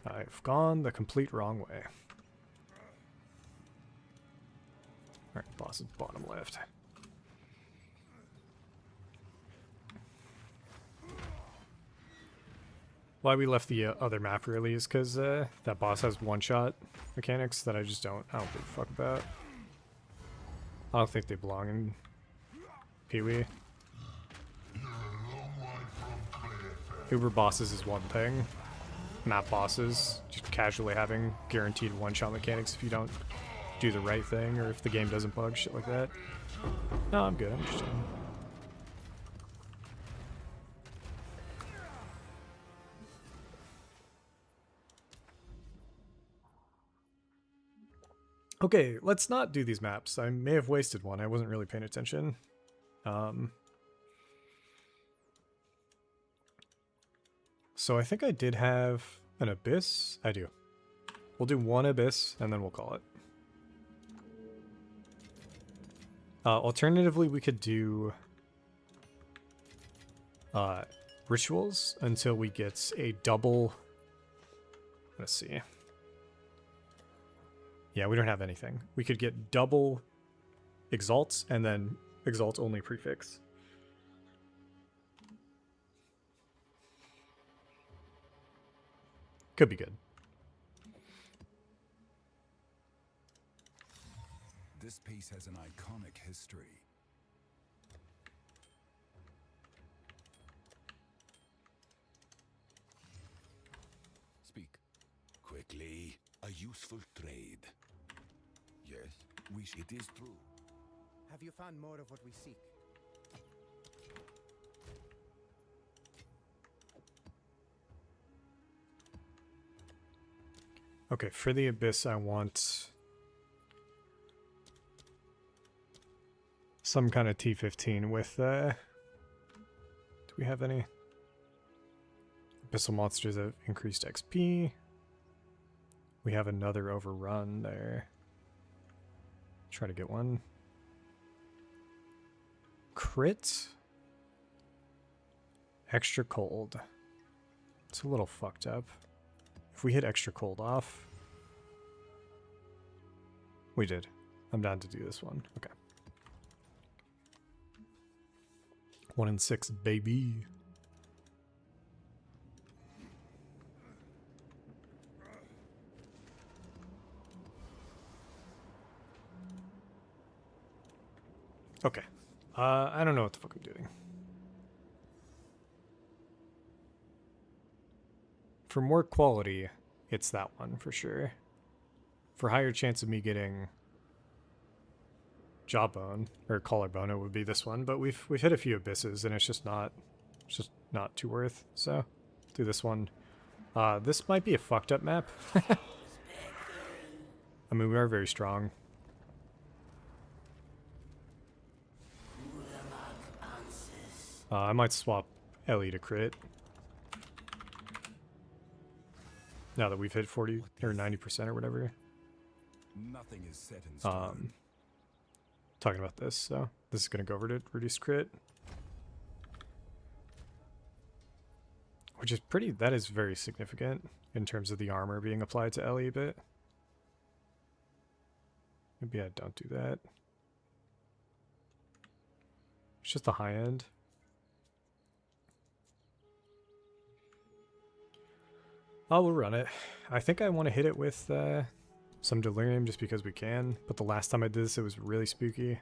I've gone the complete wrong way. Alright, boss is bottom left. Why we left the other map really is because that boss has one-shot mechanics that I don't give a fuck about. I don't think they belong in Pee-wee. Uber bosses is one thing. Map bosses, just casually having guaranteed one-shot mechanics if you don't do the right thing or if the game doesn't bug, shit like that. No, I'm good, I'm just chilling. Okay, let's not do these maps. I may have wasted one. I wasn't really paying attention. So I think I did have an Abyss. I do. We'll do one Abyss, and then we'll call it. Alternatively, we could do rituals until we get a double... Let's see. Yeah, we don't have anything. We could get double exalts and then exalt only prefix. Could be good. This piece has an iconic history. Speak. Quickly, a useful trade. Yes, it is true. Have you found more of what we seek? Okay, for the Abyss, I want some kind of T15 with, do we have any? Abyssal monsters have increased XP. We have another overrun there. Try to get one. Crit. Extra cold. It's a little fucked up. If we hit extra cold off. We did. I'm down to do this one. Okay. 1 in 6, baby. Okay. I don't know what the fuck I'm doing. For more quality, it's that one for sure. For higher chance of me getting jawbone or collarbone, it would be this one. But we've hit a few abysses, and it's just not too worth. So do this one. This might be a fucked up map. I mean, we are very strong. I might swap Ellie to crit. Now that we've hit 40 or 90% or whatever. Nothing is set in stone. Talking about this, so this is gonna go over to reduce crit. Which is pretty, that is very significant in terms of the armor being applied to Ellie a bit. Maybe I don't do that. It's just the high end. Oh, we'll run it. I think I want to hit it with some delirium just because we can, but the last time I did this it was really spooky.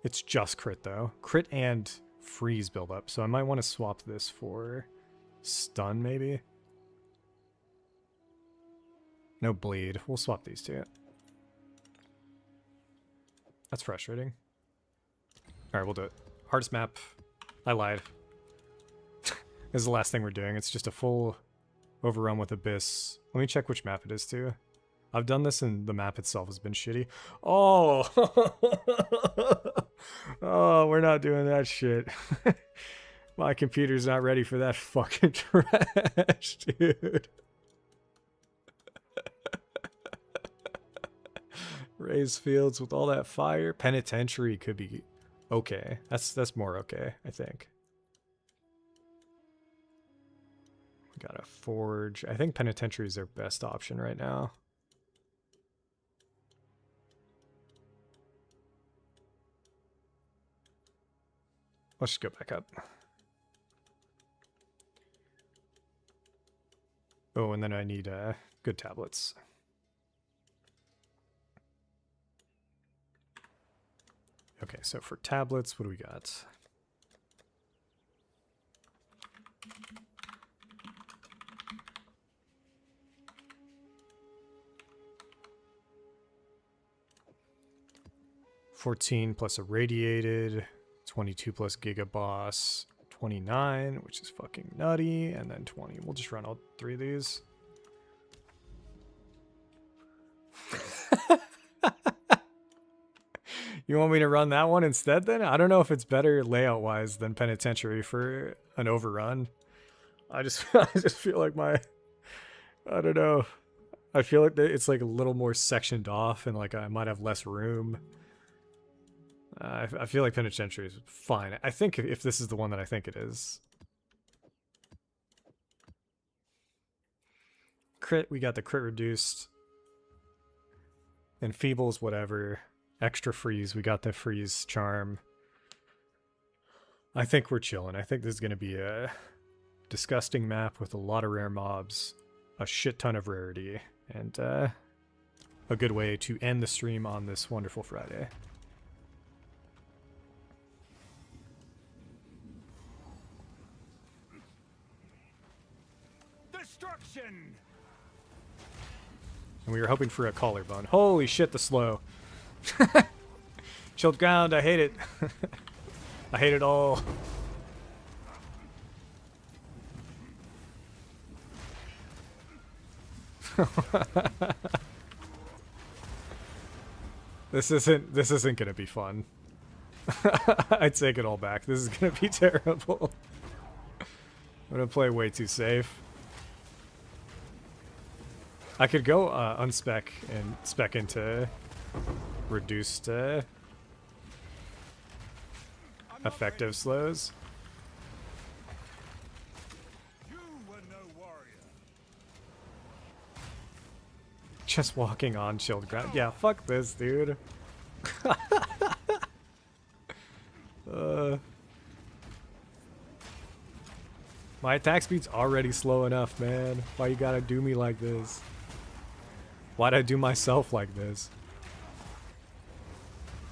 It's just crit though. Crit and freeze build up, so I might want to swap this for stun maybe. No bleed. We'll swap these two. That's frustrating. Alright, we'll do it. Hardest map. I lied. This is the last thing we're doing. It's just a full overrun with Abyss. Let me check which map it is too. I've done this and the map itself has been shitty. Oh! Oh, we're not doing that shit. My computer's not ready for that fucking trash, dude. Raised fields with all that fire. Penitentiary could be okay. That's more okay, I think. We got a forge. I think penitentiary is their best option right now. Let's just go back up. Oh, and then I need good tablets. Okay, so for tablets, what do we got? $14 plus irradiated, 22 plus gigaboss, 29, which is fucking nutty, and then 20. We'll just run all three of these. You want me to run that one instead then? I don't know if it's better layout wise than penitentiary for an overrun. I just feel like I don't know. I feel like it's like a little more sectioned off and like I might have less room. I feel like penitentiary is fine. I think if this is the one that I think it is. Crit, we got the crit reduced. Enfeebles, whatever. Extra freeze, we got the freeze charm. I think we're chilling. I think this is going to be a disgusting map with a lot of rare mobs, a shit ton of rarity, and a good way to end the stream on this wonderful Friday. Destruction! And we were hoping for a collarbone. Holy shit, the slow. Chilled ground, I hate it. I hate it all. This isn't gonna be fun. I take it all back. This is gonna be terrible. I'm gonna play way too safe. I could go unspec and spec into reduced effective slows. You were no warrior. Just walking on chilled ground. Yeah, fuck this, dude. My attack speed's already slow enough, man. Why you gotta do me like this? Why'd I do myself like this?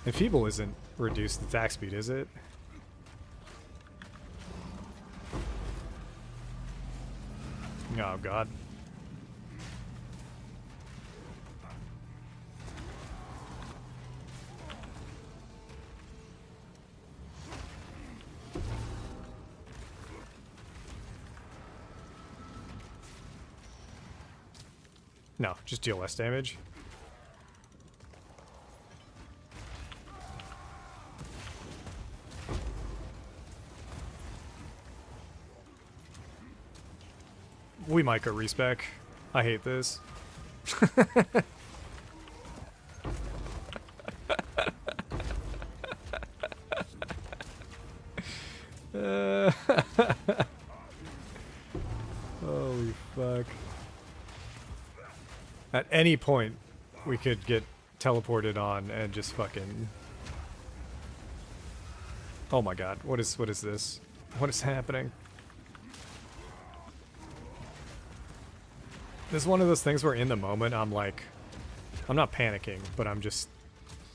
Enfeeble isn't reduced attack speed, is it? Oh god. No, just deal less damage. We might go respec. I hate this. Holy fuck. At any point, we could get teleported on and just fucking... Oh my god, what is this? What is happening? This is one of those things where in the moment I'm like... I'm not panicking, but I'm just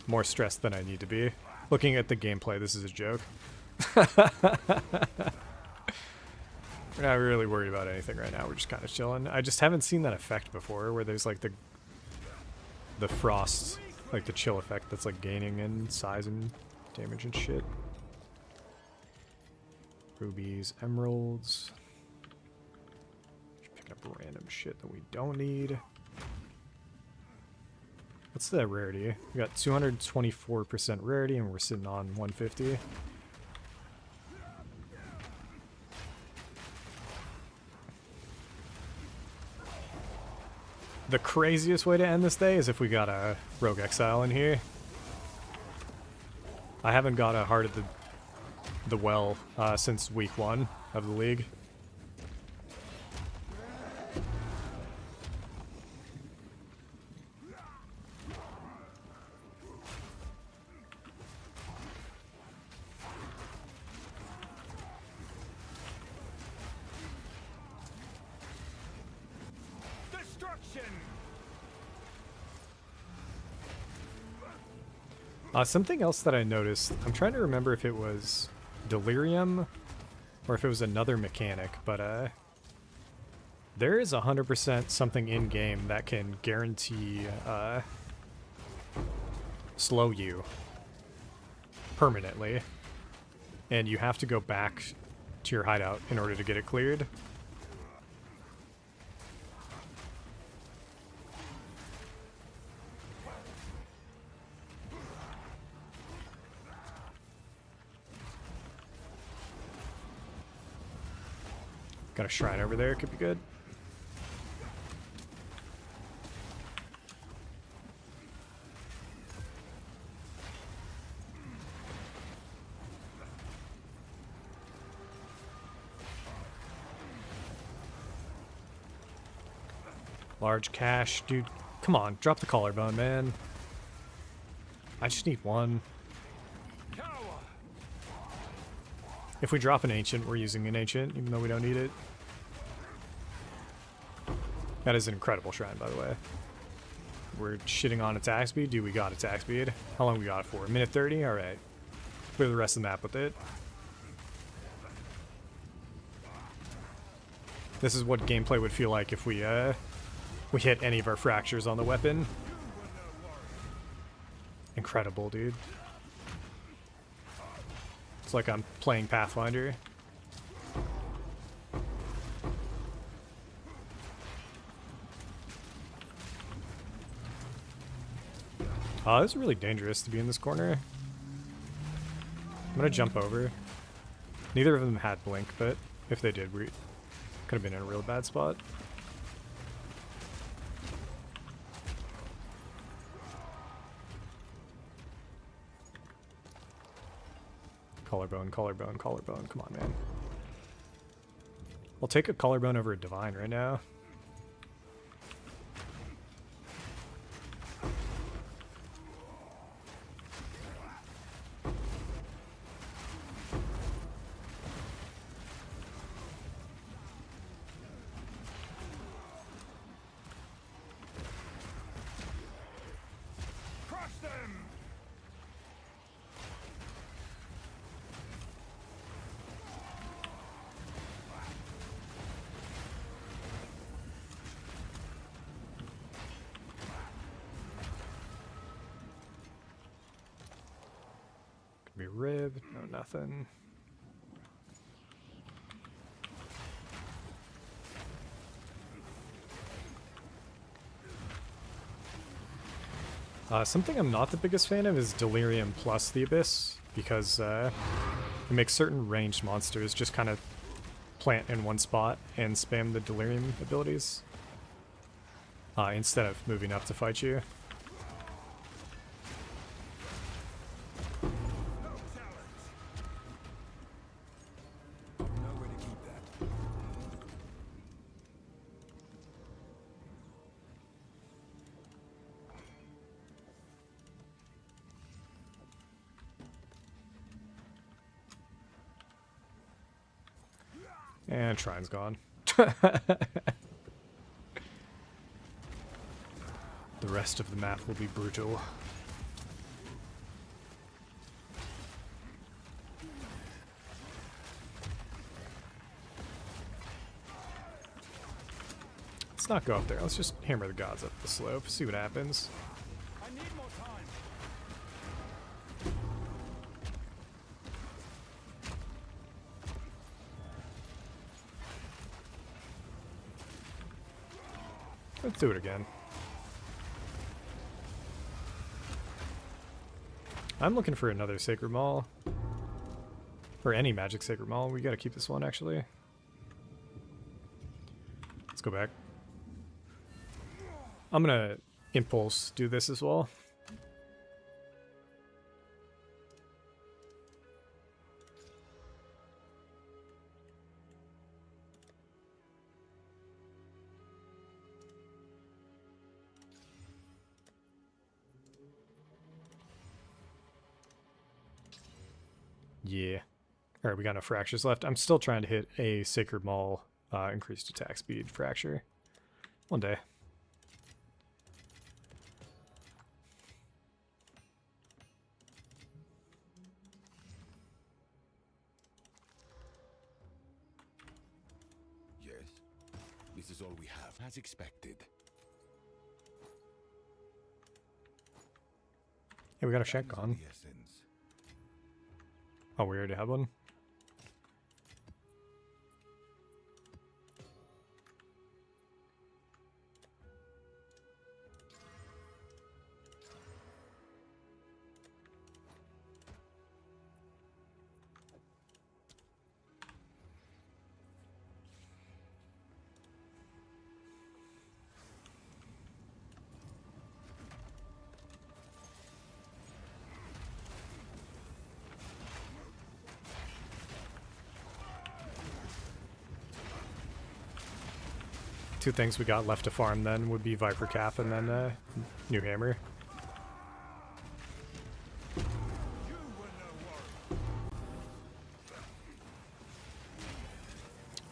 more stressed than I need to be. Looking at the gameplay, this is a joke. We're not really worried about anything right now. We're just kind of chilling. I just haven't seen that effect before, where there's like the frost, like the chill effect that's like gaining in size and damage and shit. Rubies, emeralds. Just pick up random shit that we don't need. What's the rarity? We got 224% rarity, and we're sitting on 150. The craziest way to end this day is if we got a Rogue Exile in here. I haven't got a Heart of the Well since week 1 of the league. Something else that I noticed, I'm trying to remember if it was Delirium or if it was another mechanic, but there is 100% something in-game that can guarantee slow you permanently, and you have to go back to your hideout in order to get it cleared. Got a shrine over there, could be good. Large cash, dude. Come on, drop the collarbone, man. I just need one. If we drop an ancient, we're using an ancient, even though we don't need it. That is an incredible shrine, by the way. We're shitting on attack speed. Dude, we got attack speed. How long we got it for? A minute 30? Alright. Clear the rest of the map with it. This is what gameplay would feel like if we hit any of our fractures on the weapon. Incredible, dude. It's like I'm playing Pathfinder. It's really dangerous to be in this corner. I'm gonna jump over. Neither of them had blink, but if they did, we could have been in a real bad spot. Collarbone, collarbone, collarbone. Come on, man. I'll take a collarbone over a divine right now. Be ribbed, no nothing. Something I'm not the biggest fan of is Delirium plus the Abyss, because it makes certain ranged monsters just kind of plant in one spot and spam the Delirium abilities instead of moving up to fight you. Nowhere to keep that. And Shrine's gone. The rest of the map will be brutal. Let's not go up there. Let's just hammer the gods up the slope, see what happens. I need more time. Let's do it again. I'm looking for another Sacred Maul. Or any Magic Sacred Maul. We gotta keep this one, actually. Let's go back. I'm gonna Impulse do this as well. Yeah. Alright, we got no fractures left. I'm still trying to hit a Sacred Maul increased attack speed fracture. One day. Yes. This is all we have, as expected. Hey, we got a Shank on. The essence. Oh, we already have one? Two things we got left to farm then would be Viper Cap and then New Hammer.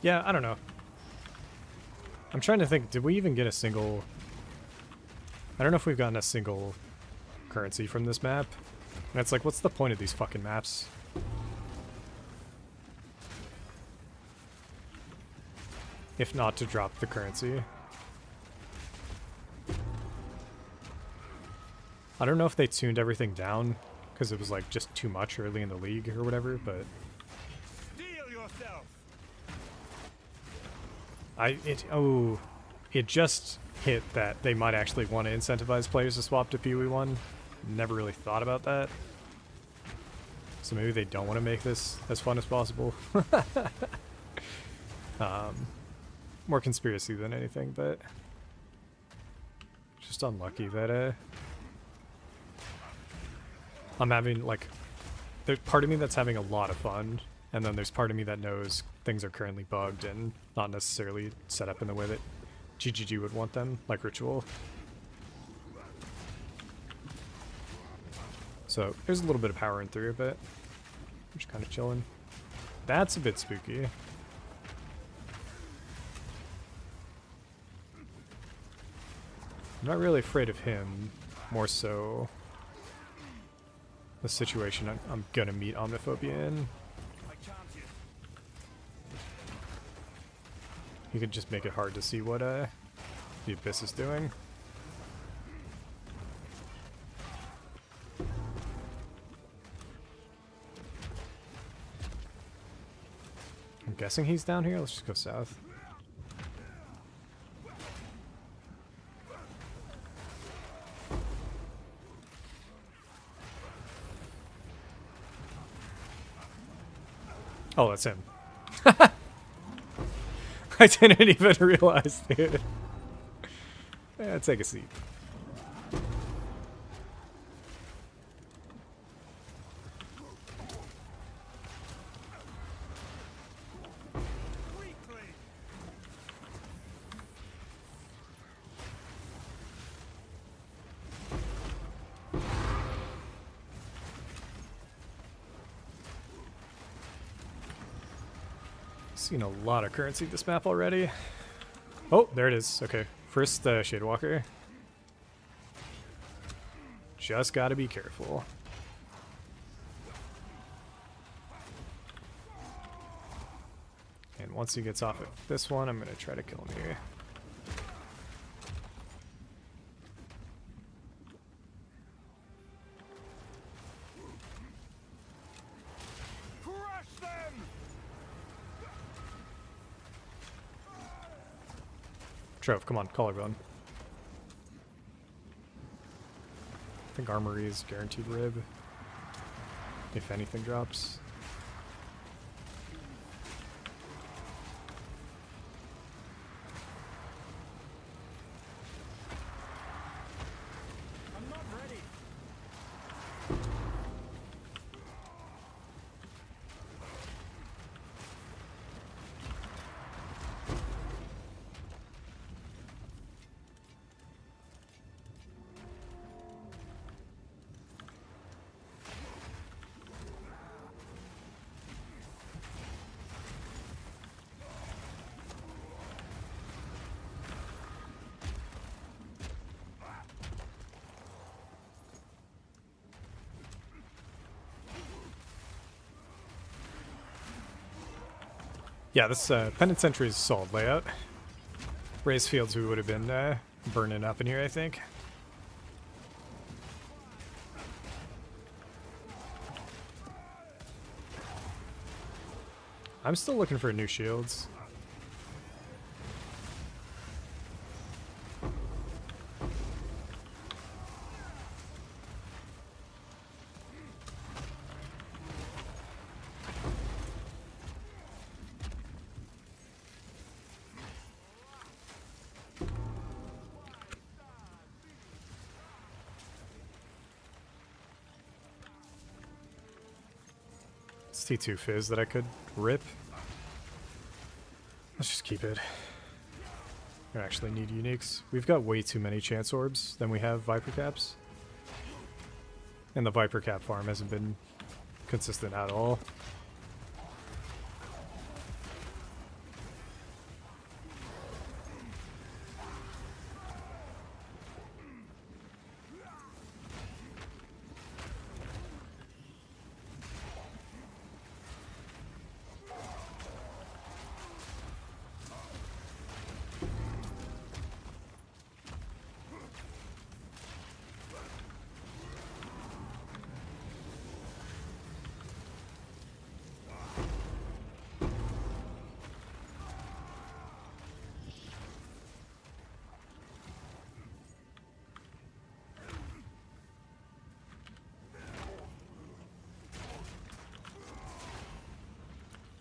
Yeah, I don't know. I'm trying to think, did we even get a single... I don't know if we've gotten a single currency from this map. And it's like, what's the point of these fucking maps? If not to drop the currency. I don't know if they tuned everything down because it was like just too much early in the league or whatever, but Steel yourself. it just hit that they might actually want to incentivize players to swap to PoE1. Never really thought about that. So maybe they don't want to make this as fun as possible. More conspiracy than anything, but just unlucky that I'm having, like, there's part of me that's having a lot of fun, and then there's part of me that knows things are currently bugged and not necessarily set up in the way that GGG would want them, like Ritual. So there's a little bit of powering through, but I'm just kind of chilling. That's a bit spooky. I'm not really afraid of him, more so the situation I'm gonna meet Omniphobia in. You could just make it hard to see what the Abyss is doing. I'm guessing he's down here. Let's just go south. Oh, that's him. I didn't even realize, dude. Yeah, take a seat. Seen a lot of currency this map already. Oh, there it is. Okay, first Shadewalker. Just gotta be careful. And once he gets off of this one, I'm gonna try to kill him here. Trove, come on, collarbone. I think armory is guaranteed rib. If anything drops. I'm not ready. Yeah, this Penitentiary is a solid layout. Race fields we would have been burning up in here, I think. I'm still looking for new shields. It's T2 Fizz that I could rip. Let's just keep it. I actually need uniques. We've got way too many chance orbs than we have Viper Caps. And the Viper Cap farm hasn't been consistent at all.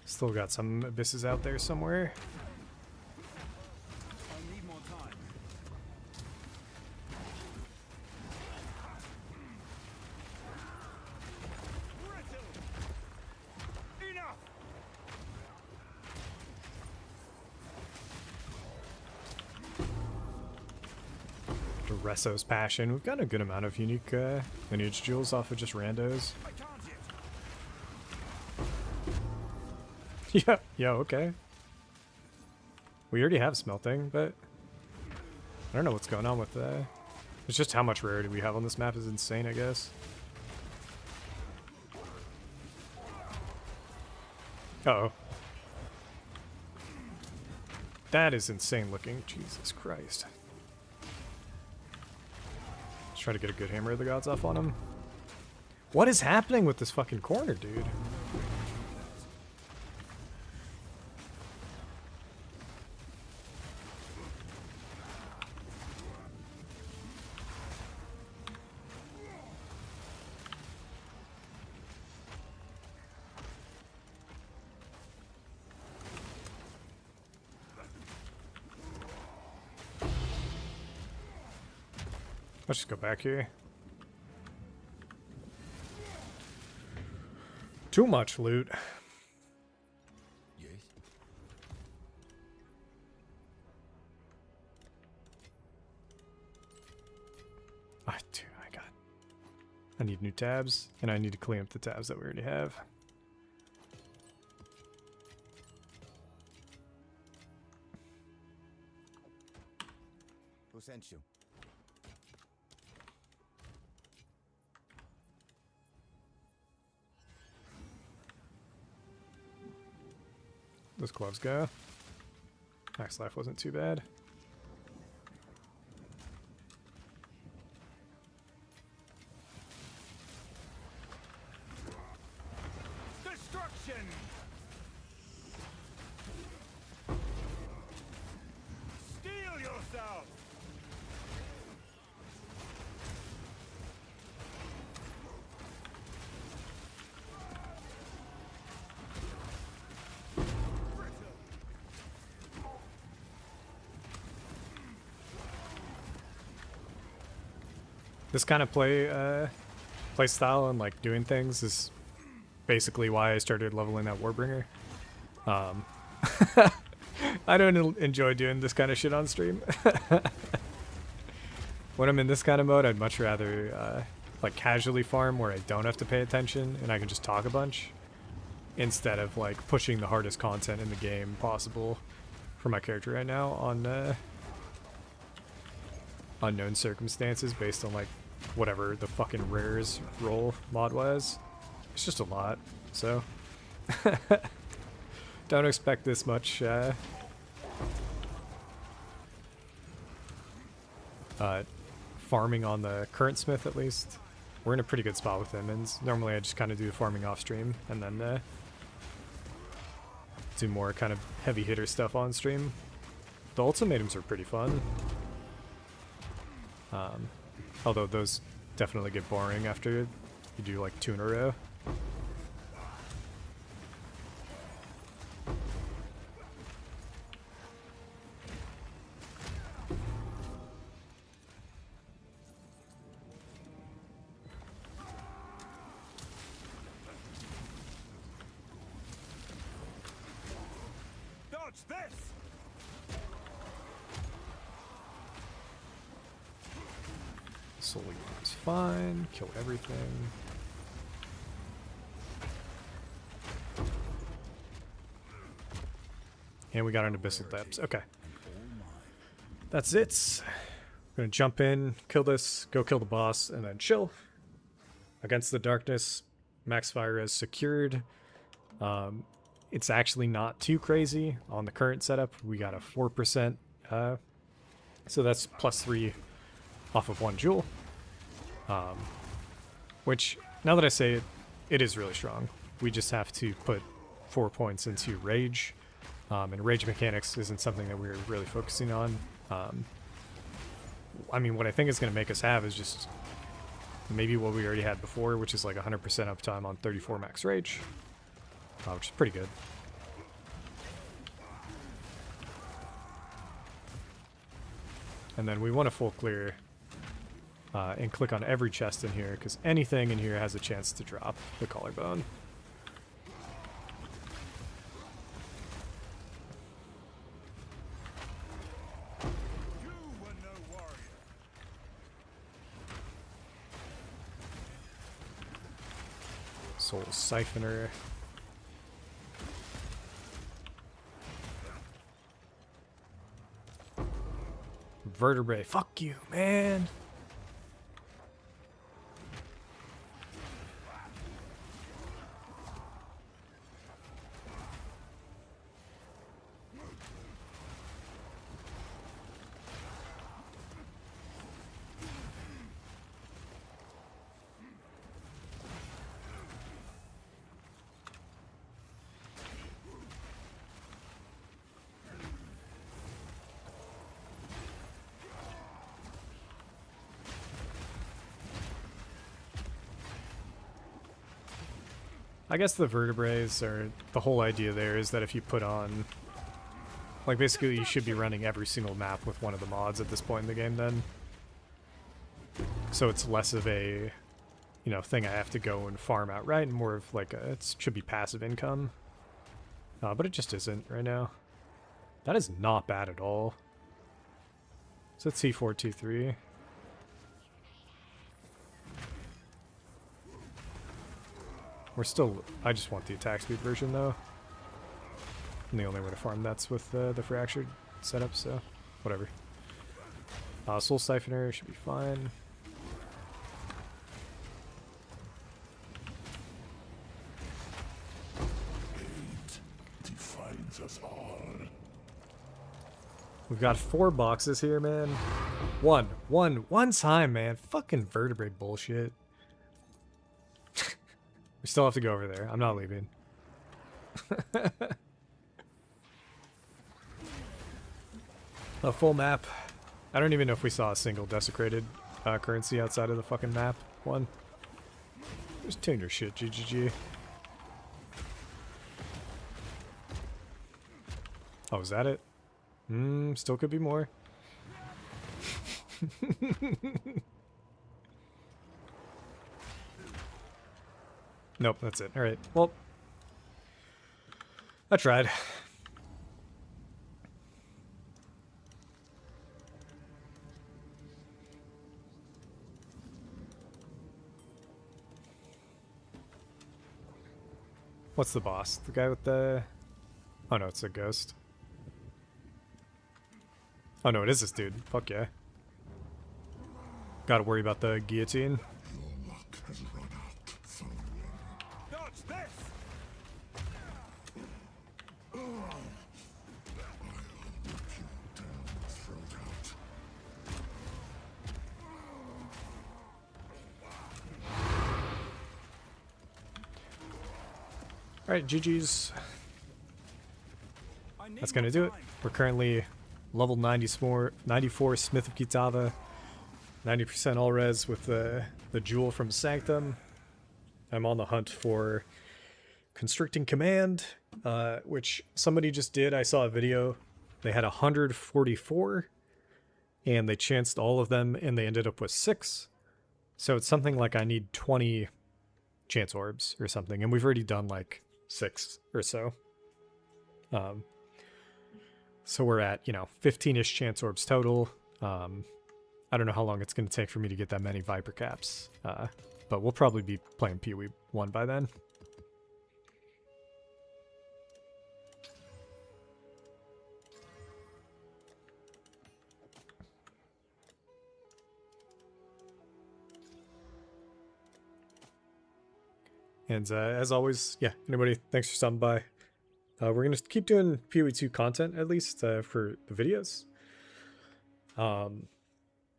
Still got some abysses out there somewhere. I'll need more time. Enough. Reso's Passion. We've got a good amount of unique lineage jewels off of just randos. I can't yet. Yeah, okay. We already have smelting, but I don't know what's going on with that. It's just how much rarity we have on this map is insane, I guess. Uh-oh. That is insane looking. Jesus Christ. Let's try to get a good Hammer of the Gods off on him. What is happening with this fucking corner, dude? Let's just go back here. Too much loot. Yes. Ah, dude, I need new tabs, and I need to clean up the tabs that we already have. Who sent you? Those gloves go. Max life wasn't too bad. Destruction! Steel yourself! This kind of play style and like doing things is basically why I started leveling that Warbringer. I don't enjoy doing this kind of shit on stream. When I'm in this kind of mode, I'd much rather like casually farm where I don't have to pay attention and I can just talk a bunch instead of like pushing the hardest content in the game possible for my character right now on unknown circumstances based on like whatever the fucking rares roll mod was. It's just a lot, so don't expect this much farming on the current smith. At least we're in a pretty good spot with him, and normally I just kind of do the farming off stream and then do more kind of heavy hitter stuff on stream. The ultimatums are pretty fun, although those definitely get boring after you do like 2 in a row. Dodge this! Soul Eater is fine. Kill everything. And we got an Abyssal Depths. Okay. That's it. We're gonna jump in, kill this, go kill the boss, and then chill. Against the Darkness, Max Fire is secured. It's actually not too crazy on the current setup. We got a 4%, so that's +3 off of 1 jewel. Which, now that I say it, it is really strong. We just have to put 4 points into Rage, and Rage mechanics isn't something that we're really focusing on. I mean, what I think it's going to make us have is just maybe what we already had before, which is like 100% uptime on 34 max Rage, which is pretty good. And then we want to full clear and click on every chest in here, because anything in here has a chance to drop the collarbone. You were no warrior. Soul Siphoner. Vertebrae. Fuck you, man. I guess the vertebrae are, the whole idea there is that if you put on, like basically you should be running every single map with one of the mods at this point in the game then. So it's less of a, you know, thing I have to go and farm outright, and more of like a, it should be passive income. But it just isn't right now. That is not bad at all. So it's C423. We're still, I just want the attack speed version though. And the only way to farm that's with the fractured setup, so whatever. Soul Siphoner should be fine. Defines us all. We've got 4 boxes here, man. One time, man. Fucking vertebrae bullshit. We still have to go over there. I'm not leaving. A full map. I don't even know if we saw a single desecrated currency outside of the fucking map one. Just tune your shit, GGG. Oh, is that it? Still could be more. Nope, that's it. Alright, well. I tried. What's the boss? The guy with the... Oh no, it's a ghost. Oh no, it is this dude. Fuck yeah. Gotta worry about the guillotine. Your luck has run out, follower. Dodge this! I'll rip you down, throat out. Alright, GG's. I need That's gonna more do it. time. We're currently level 94 Smith of Kitava. 90% all res with the jewel from Sanctum. I'm on the hunt for Constricting Command, which somebody just did. I saw a video. They had 144, and they chanced all of them, and they ended up with 6. So it's something like I need 20 chance orbs or something, and we've already done like 6 or so. So we're at, you know, 15-ish chance orbs total. I don't know how long it's going to take for me to get that many Viper Caps, but we'll probably be playing Pee-wee 1 by then. And as always, yeah, anybody, thanks for stopping by. We're going to keep doing Pee-wee 2 content, at least, for the videos.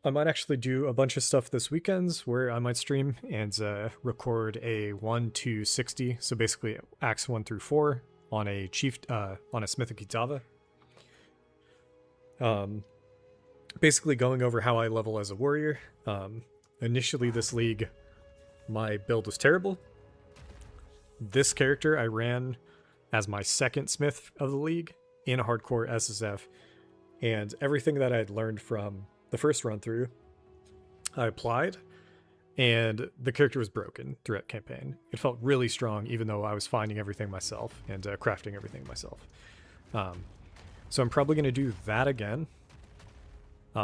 I might actually do a bunch of stuff this weekends where I might stream and record a 1 to 60, so basically acts 1 through 4 on a on a Smith of Kitava. Basically going over how I level as a warrior. Initially this league, my build was terrible. This character I ran as my second Smith of the league in a hardcore SSF, and everything that I had learned from the first run through, I applied, and the character was broken throughout campaign. It felt really strong, even though I was finding everything myself and crafting everything myself. So I'm probably going to do that again.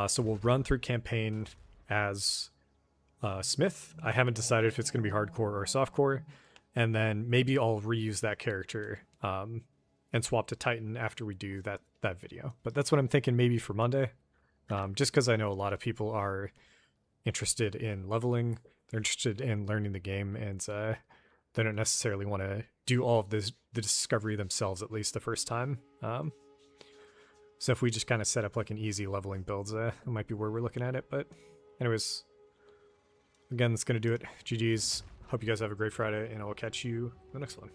So we'll run through campaign as Smith. I haven't decided if it's going to be hardcore or softcore, and then maybe I'll reuse that character and swap to Titan after we do that video. But that's what I'm thinking, maybe for Monday. Just because I know a lot of people are interested in leveling, they're interested in learning the game, and they don't necessarily want to do all of the discovery themselves, at least the first time. So if we just kind of set up like an easy leveling build, it might be where we're looking at it. But anyways, again, that's going to do it. GG's. Hope you guys have a great Friday, and I will catch you in the next one.